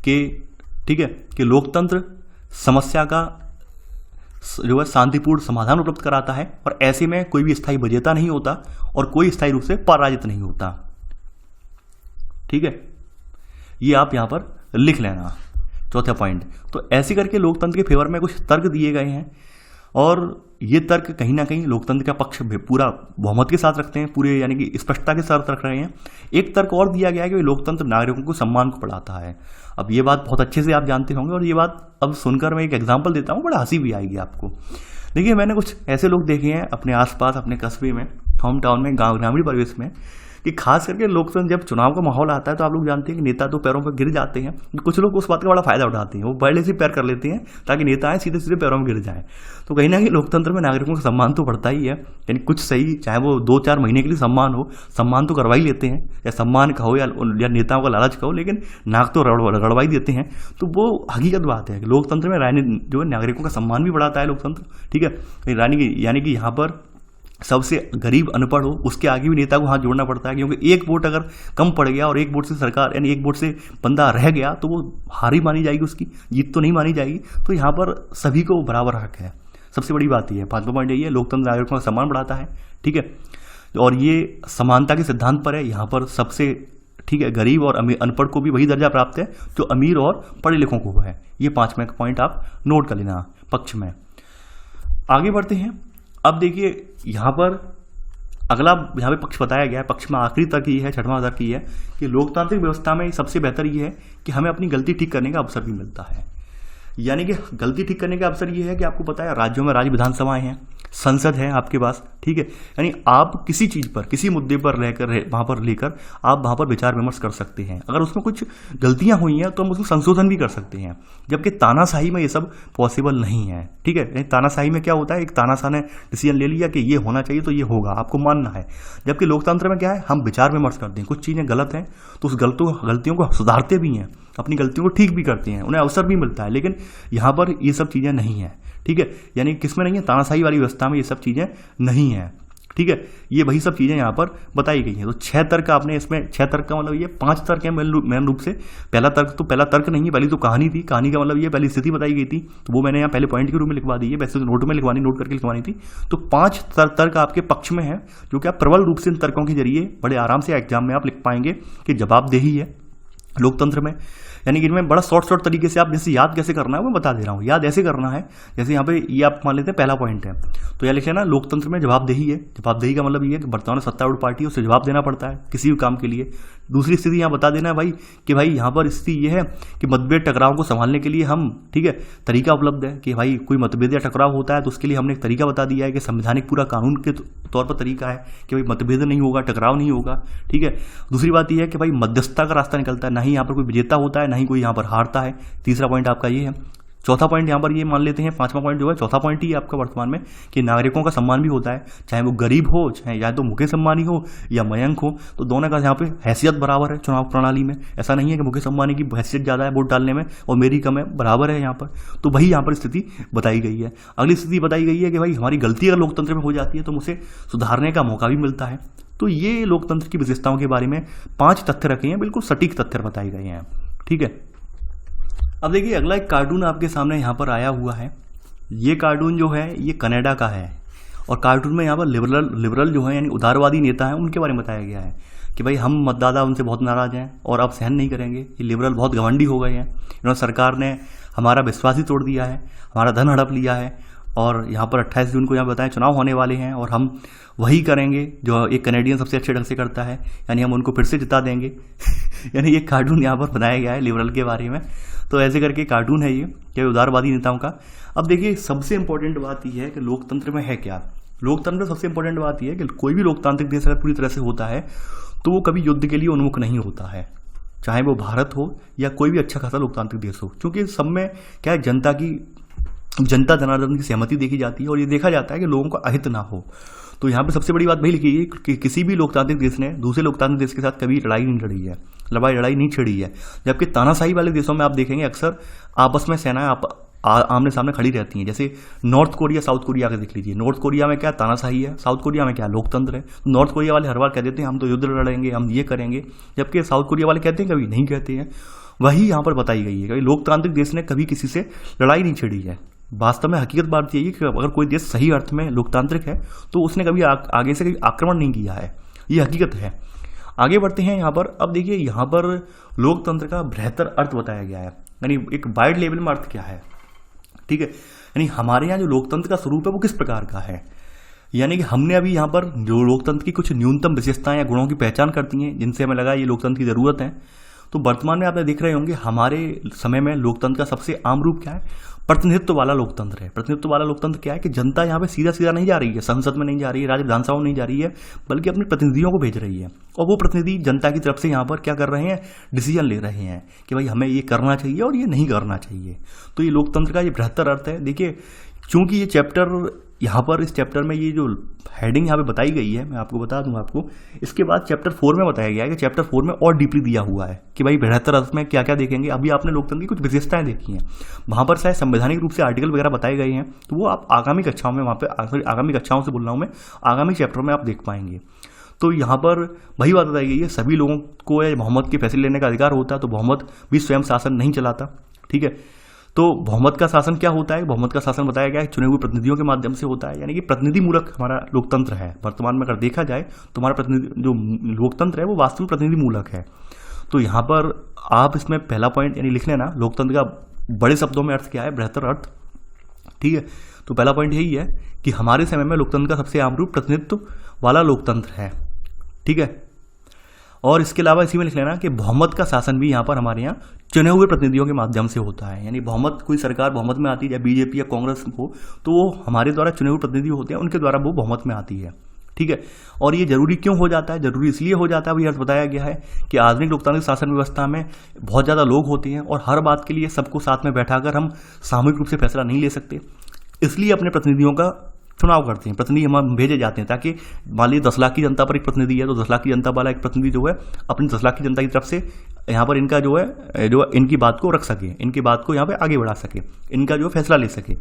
Speaker 1: कि ठीक है कि लोकतंत्र समस्या का जो है शांतिपूर्ण समाधान उपलब्ध कराता है और ऐसे में कोई भी स्थायी विजेता नहीं होता और कोई स्थायी रूप से पराजित नहीं होता, ठीक है। ये आप यहां पर लिख लेना, चौथा पॉइंट। तो ऐसे करके लोकतंत्र के फेवर में कुछ तर्क दिए गए हैं और ये तर्क कहीं ना कहीं लोकतंत्र का पक्ष पूरा बहुमत के साथ रखते हैं, पूरे यानी कि स्पष्टता के साथ रख रहे हैं। एक तर्क और दिया गया है कि लोकतंत्र नागरिकों को सम्मान को बढ़ाता है। अब ये बात बहुत अच्छे से आप जानते होंगे और ये बात अब सुनकर मैं एक एग्जाम्पल देता हूँ, बड़ा हंसी भी आएगी आपको। देखिए मैंने कुछ ऐसे लोग देखे हैं अपने आसपास, अपने कस्बे में, होम टाउन में, गाँव ग्रामीण परिवेश में, कि खास करके लोकतंत्र जब चुनाव का माहौल आता है तो आप लोग जानते हैं कि नेता तो पैरों पर गिर जाते हैं। कुछ लोग उस बात का बड़ा फायदा उठाते हैं, वो बड़े से पैर कर लेते हैं ताकि नेता आए सीधे सीधे पैरों में गिर जाएं। तो कहीं ना कहीं लोकतंत्र में नागरिकों का सम्मान तो बढ़ता ही है, यानी कुछ सही, चाहे वो 2-4 महीने के लिए सम्मान तो करवा ही लेते हैं, या सम्मान कहो या नेताओं का लालच कहो, लेकिन नाक तो गड़वा ही देते हैं। तो वो हकीकत बात है कि लोकतंत्र में जो है नागरिकों का सम्मान भी बढ़ाता है लोकतंत्र, ठीक है। यानी कि यहाँ पर सबसे गरीब अनपढ़ हो उसके आगे भी नेता को हाथ जोड़ना पड़ता है, क्योंकि एक वोट अगर कम पड़ गया और एक वोट से सरकार यानी एक वोट से बंदा रह गया तो वो हार ही मानी जाएगी, उसकी जीत तो नहीं मानी जाएगी। तो यहाँ पर सभी को बराबर हक है, सबसे बड़ी बात ये है। 5वां पॉइंट यही है, लोकतंत्र नागरिकों का सम्मान बढ़ाता है, ठीक है। और ये समानता के सिद्धांत पर है, यहाँ पर सबसे ठीक है गरीब और अनपढ़ को भी वही दर्जा प्राप्त है जो अमीर और पढ़े लिखों को है। ये 5वां पॉइंट आप नोट कर लेना पक्ष में। आगे बढ़ते हैं। अब देखिए यहाँ पर अगला यहाँ पे पक्ष बताया गया है, पक्ष में आखिरी तर्क ये है, 6वां तर्क ये है कि लोकतांत्रिक व्यवस्था में सबसे बेहतर ये है कि हमें अपनी गलती ठीक करने का अवसर भी मिलता है। यानी कि गलती ठीक करने का अवसर ये है कि आपको पता है राज्यों में राज्य विधानसभाएं हैं, संसद है आपके पास, ठीक है। यानी आप किसी चीज़ पर, किसी मुद्दे पर वहाँ पर लेकर आप वहाँ पर विचार विमर्श कर सकते हैं। अगर उसमें कुछ गलतियाँ हुई हैं तो हम उसको संशोधन भी कर सकते हैं, जबकि तानाशाही में ये सब पॉसिबल नहीं है, ठीक है। तानाशाही में क्या होता है, एक तानाशाह ने डिसीजन ले लिया कि ये होना चाहिए तो ये होगा, आपको मानना है। जबकि लोकतंत्र में क्या है, हम विचार विमर्श करते हैं, कुछ चीज़ें गलत हैं तो उस गलतियों को सुधारते भी हैं, अपनी गलतियों को ठीक भी करते हैं, उन्हें अवसर भी मिलता है। लेकिन यहाँ पर ये सब चीज़ें नहीं है, ठीक है। यानी किसमें नहीं है, तानाशाही वाली व्यवस्था में ये सब चीज़ें नहीं है, ठीक है। ये वही सब चीज़ें यहाँ पर बताई गई हैं। तो 6 तर्क आपने इसमें, 6 तर्क का मतलब ये 5 तर्क है मेन रूप से। पहला तर्क नहीं है, पहली तो कहानी थी, कहानी का मतलब ये पहली स्थिति बताई गई थी, तो वो मैंने यहाँ पहले पॉइंट के रूप में लिखवा दी है, वैसे तो नोट करके लिखवानी थी। तो 5 तर्क आपके पक्ष में है, जो कि आप प्रबल रूप से इन तर्कों के जरिए बड़े आराम से एग्जाम में आप लिख पाएंगे कि जवाबदेही है लोकतंत्र में। यानी कि इनमें बड़ा शॉर्ट तरीके से आप जैसे याद कैसे करना है वो बता दे रहा हूँ। याद ऐसे करना है जैसे यहाँ पे ये आप मान लेते हैं पहला पॉइंट है, तो यह लिखे ना लोकतंत्र में जवाबदेही है। जवाबदेही का मतलब ये है कि वर्तमान सत्तारूढ़ पार्टी है, उसे जवाब देना पड़ता है किसी भी काम के लिए। दूसरी स्थिति यहाँ बता देना है भाई कि भाई यहाँ पर स्थिति ये है कि मतभेद टकराव को संभालने के लिए हम, ठीक है, तरीका उपलब्ध है कि भाई कोई मतभेद या टकराव होता है तो उसके लिए हमने एक तरीका बता दिया है कि संवैधानिक पूरा कानून के तौर पर तरीका है कि भाई मतभेद नहीं होगा, टकराव नहीं होगा, ठीक है। दूसरी बात यह है कि भाई मध्यस्थता का रास्ता निकलता है, ना ही यहाँ पर कोई विजेता होता है, ना ही कोई यहाँ पर हारता है। तीसरा पॉइंट आपका ये है। चौथा पॉइंट यहाँ पर ये मान लेते हैं, 5वां पॉइंट जो है, चौथा पॉइंट ही आपका वर्तमान में कि नागरिकों का सम्मान भी होता है, चाहे वो गरीब हो, चाहे या तो मुकेश अंबानी हो या मयंक हो, तो दोनों का यहाँ पे हैसियत बराबर है चुनाव प्रणाली में। ऐसा नहीं है कि मुकेश अंबानी की हैसियत ज़्यादा है वोट डालने में और मेरी कम है, बराबर है यहाँ पर। तो वही यहाँ पर स्थिति बताई गई है। अगली स्थिति बताई गई है कि भाई हमारी गलती अगर लोकतंत्र में हो जाती है तो उसे सुधारने का मौका भी मिलता है। तो ये लोकतंत्र की विशेषताओं के बारे में 5 तथ्य रखे हैं, बिल्कुल सटीक तथ्य बताए गए हैं, ठीक है। अब देखिए अगला एक कार्टून आपके सामने यहाँ पर आया हुआ है। ये कार्टून जो है ये कनाडा का है और कार्टून में यहाँ पर लिबरल जो है यानी उदारवादी नेता हैं उनके बारे में बताया गया है कि भाई हम मतदाता उनसे बहुत नाराज़ हैं और अब सहन नहीं करेंगे, ये लिबरल बहुत घमंडी हो गए हैं, इन्होंने सरकार ने हमारा विश्वास ही तोड़ दिया है, हमारा धन हड़प लिया है और यहाँ पर 28 जून को यहाँ बताएं चुनाव होने वाले हैं और हम वही करेंगे जो एक कनेडियन सबसे अच्छे ढंग से करता है, यानी हम उनको फिर से जिता देंगे यानी ये कार्टून यहाँ पर बनाया गया है लिबरल के बारे में। तो ऐसे करके कार्टून है ये उदारवादी नेताओं का। अब देखिए सबसे इंपॉर्टेंट बात यह है कि लोकतंत्र में है क्या। लोकतंत्र में सबसे इंपॉर्टेंट बात यह है कि कोई भी लोकतांत्रिक देश अगर पूरी तरह से होता है तो वो कभी युद्ध के लिए उन्मुख नहीं होता है, चाहे वो भारत हो या कोई भी अच्छा खासा लोकतांत्रिक देश हो, क्योंकि सब में क्या है जनता जनार्दन की सहमति देखी जाती है और ये देखा जाता है कि लोगों का अहित ना हो। तो यहाँ पे सबसे बड़ी बात वही लिखी है कि किसी भी लोकतांत्रिक देश ने दूसरे लोकतांत्रिक देश के साथ कभी लड़ाई नहीं लड़ी है, लड़ाई नहीं छिड़ी है। जबकि तानाशाही वाले देशों में आप देखेंगे अक्सर आपस में सेनाएं आमने सामने खड़ी रहती हैं। जैसे नॉर्थ कोरिया साउथ कोरिया का देख लीजिए, नॉर्थ कोरिया में क्या तानाशाही है, साउथ कोरिया में क्या लोकतंत्र है। नॉर्थ कोरिया वाले हर बार कह देते हैं हम तो युद्ध लड़ेंगे, हम ये करेंगे, जबकि साउथ कोरिया वाले कहते हैं कभी नहीं कहते हैं। वही यहाँ पर बताई गई है कि लोकतांत्रिक देश ने कभी किसी से लड़ाई नहीं छिड़ी है। वास्तव में हकीकत बात यही है कि अगर कोई देश सही अर्थ में लोकतांत्रिक है तो उसने कभी आगे से कभी आक्रमण नहीं किया है, ये हकीकत है। आगे बढ़ते हैं यहाँ पर। अब देखिए यहाँ पर लोकतंत्र का बेहतर अर्थ बताया गया है, यानी एक वाइड लेवल में अर्थ क्या है, ठीक है। यानी हमारे यहाँ जो लोकतंत्र का स्वरूप है वो किस प्रकार का है, यानी कि हमने अभी यहाँ पर जो लोकतंत्र की कुछ न्यूनतम विशेषताएं या गुणों की पहचान करती हैं जिनसे हमें लगा ये लोकतंत्र की जरूरत है। तो वर्तमान में आप देख रहे होंगे हमारे समय में लोकतंत्र का सबसे आम रूप क्या है, प्रतिनिधित्व वाला लोकतंत्र है। प्रतिनिधित्व वाला लोकतंत्र क्या है कि जनता यहाँ पे सीधा सीधा नहीं जा रही है, संसद में नहीं जा रही है, राज्य विधानसभा में नहीं जा रही है, बल्कि अपने प्रतिनिधियों को भेज रही है और वो प्रतिनिधि जनता की तरफ से यहाँ पर क्या कर रहे हैं, डिसीजन ले रहे हैं कि भाई हमें ये करना चाहिए और ये नहीं करना चाहिए। तो ये लोकतंत्र का ये बेहतर अर्थ है। देखिए चूंकि ये चैप्टर यहाँ पर इस चैप्टर में ये जो हेडिंग यहाँ पे बताई गई है मैं आपको बता दूं आपको, इसके बाद चैप्टर 4 में बताया गया है कि चैप्टर 4 में और डीपली दिया हुआ है कि भाई बेहतर अर्थ में क्या क्या देखेंगे। अभी आपने लोकतंत्र की कुछ विशेषताएं देखी हैं, वहाँ पर शायद संवैधानिक रूप से आर्टिकल वगैरह बताए गए हैं, तो वो आप आगामी कक्षाओं में वहाँ पे आगामी कक्षाओं से बोल रहा हूँ मैं, आगामी चैप्टर में आप देख पाएंगे। तो यहाँ पर वही बात बताई गई है, सभी लोगों को बहुमत के फैसले लेने का अधिकार होता है, तो बहुमत भी स्वयं शासन नहीं चलाता, ठीक है। तो बहुमत का शासन क्या होता है, बहुमत का शासन बताया गया है चुने हुए प्रतिनिधियों के माध्यम से होता है, यानी कि प्रतिनिधि मूलक हमारा लोकतंत्र है। वर्तमान में अगर देखा जाए तो हमारा प्रतिनिधि जो लोकतंत्र है वो वास्तव में प्रतिनिधि मूलक है। तो यहाँ पर आप इसमें पहला पॉइंट यानी लिख लेना, लोकतंत्र का बड़े शब्दों में अर्थ क्या है, बेहतर अर्थ, ठीक है। तो पहला पॉइंट यही है कि हमारे समय में लोकतंत्र का सबसे आम रूप प्रतिनिधित्व वाला लोकतंत्र है, ठीक है। और इसके अलावा इसी में लिख लेना कि बहुमत का शासन भी यहाँ पर हमारे यहाँ चुने हुए प्रतिनिधियों के माध्यम से होता है, यानी बहुमत कोई सरकार बहुमत में आती है, बीजेपी या कांग्रेस हो तो वो हमारे द्वारा चुने हुए प्रतिनिधि होते हैं, उनके द्वारा वो बहुमत में आती है, ठीक है। और ये जरूरी क्यों हो जाता है, जरूरी इसलिए हो जाता है, वही अर्थ बताया गया है कि आधुनिक लोकतांत्रिक शासन व्यवस्था में बहुत ज़्यादा लोग होते हैं और हर बात के लिए सबको साथ में बैठाकर हम सामूहिक रूप से फैसला नहीं ले सकते, इसलिए अपने प्रतिनिधियों का चुनाव करते हैं, प्रतिनिधि हम भेजे जाते हैं ताकि मान लीजिए 10 लाख की जनता पर एक प्रतिनिधि है तो 10 लाख की जनता वाला एक प्रतिनिधि जो है अपनी 10 लाख की जनता की तरफ से यहाँ पर इनका जो इनकी बात को रख सके, इनकी बात को यहाँ पे आगे बढ़ा सके, इनका जो फैसला ले सके।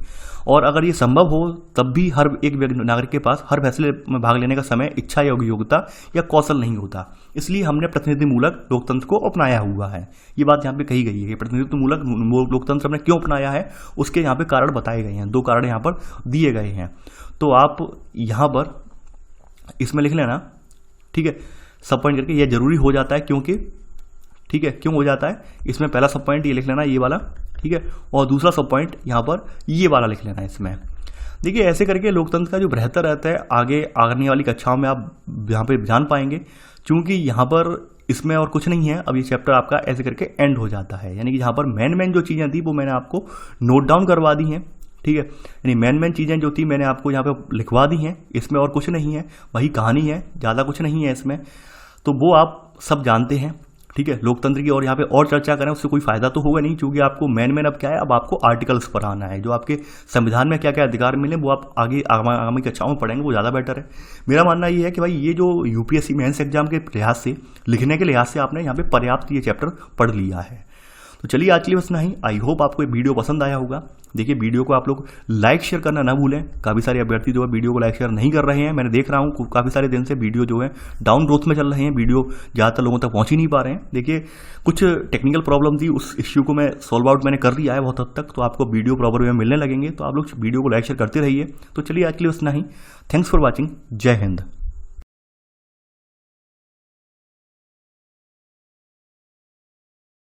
Speaker 1: और अगर ये संभव हो तब भी हर एक नागरिक के पास हर फैसले में भाग लेने का समय, इच्छा या योग्यता या कौशल नहीं होता, इसलिए हमने प्रतिनिधि मूलक लोकतंत्र को अपनाया हुआ है। ये बात यहाँ पे कही गई है कि प्रतिनिधित्व मूलक लोकतंत्र हमने क्यों अपनाया है, उसके यहाँ पे कारण बताए गए हैं, 2 कारण यहाँ पर दिए गए हैं। तो आप यहाँ पर इसमें लिख लेना, ठीक है, सब पॉइंट करके। यह जरूरी हो जाता है क्योंकि, ठीक है, क्यों हो जाता है, इसमें पहला सब पॉइंट ये लिख लेना, ये वाला, ठीक है, और दूसरा सब पॉइंट यहाँ पर ये वाला लिख लेना इसमें। देखिए ऐसे करके लोकतंत्र का जो बेहतर रहता है आगे आने वाली कक्षाओं में आप यहाँ पे जान पाएंगे, क्योंकि यहाँ पर इसमें और कुछ नहीं है। अब ये चैप्टर आपका ऐसे करके एंड हो जाता है, यानी कि यहाँ पर मेन जो चीज़ें थी वो मैंने आपको नोट डाउन करवा दी हैं, ठीक है, यानी मेन चीज़ें जो थी मैंने आपको यहाँ पे लिखवा दी हैं, इसमें और कुछ नहीं है, वही कहानी है, ज़्यादा कुछ नहीं है इसमें, तो वो आप सब जानते हैं, ठीक है। लोकतंत्र की और यहाँ पे और चर्चा करें उससे कोई फायदा तो होगा नहीं, क्योंकि आपको मेन अब क्या है, अब आपको आर्टिकल्स पर आना है, जो आपके संविधान में क्या क्या अधिकार मिले वो आप आगामी कक्षाओं में पढ़ेंगे, वो ज़्यादा बेटर है। मेरा मानना ये है कि भाई ये जो यूपीएससी मेंस एग्जाम के लिहाज से, लिखने के लिहाज से आपने यहाँ पे पर्याप्त ये चैप्टर पढ़ लिया है। तो चलिए आज के लिए बस इतना ही। आई होप आपको ये वीडियो पसंद आया होगा। देखिए वीडियो को आप लोग लाइक शेयर करना ना भूलें। काफ़ी सारे अभ्यर्थी जो है वीडियो को लाइक शेयर नहीं कर रहे हैं। मैंने देख रहा हूँ काफ़ी सारे दिन से वीडियो जो है डाउन ग्रोथ में चल रहे हैं, वीडियो ज़्यादातर लोगों तक पहुँच ही नहीं पा रहे हैं। देखिए कुछ टेक्निकल प्रॉब्लम थी, उस इश्यू को मैं सॉल्व आउट मैंने कर दिया है बहुत हद तक, तो आपको वीडियो प्रॉपर वे में मिलने लगेंगे। तो आप लोग वीडियो को लाइक शेयर करते रहिए। तो चलिए आज के लिए बस इतना ही। Thanks for watching. जय हिंद।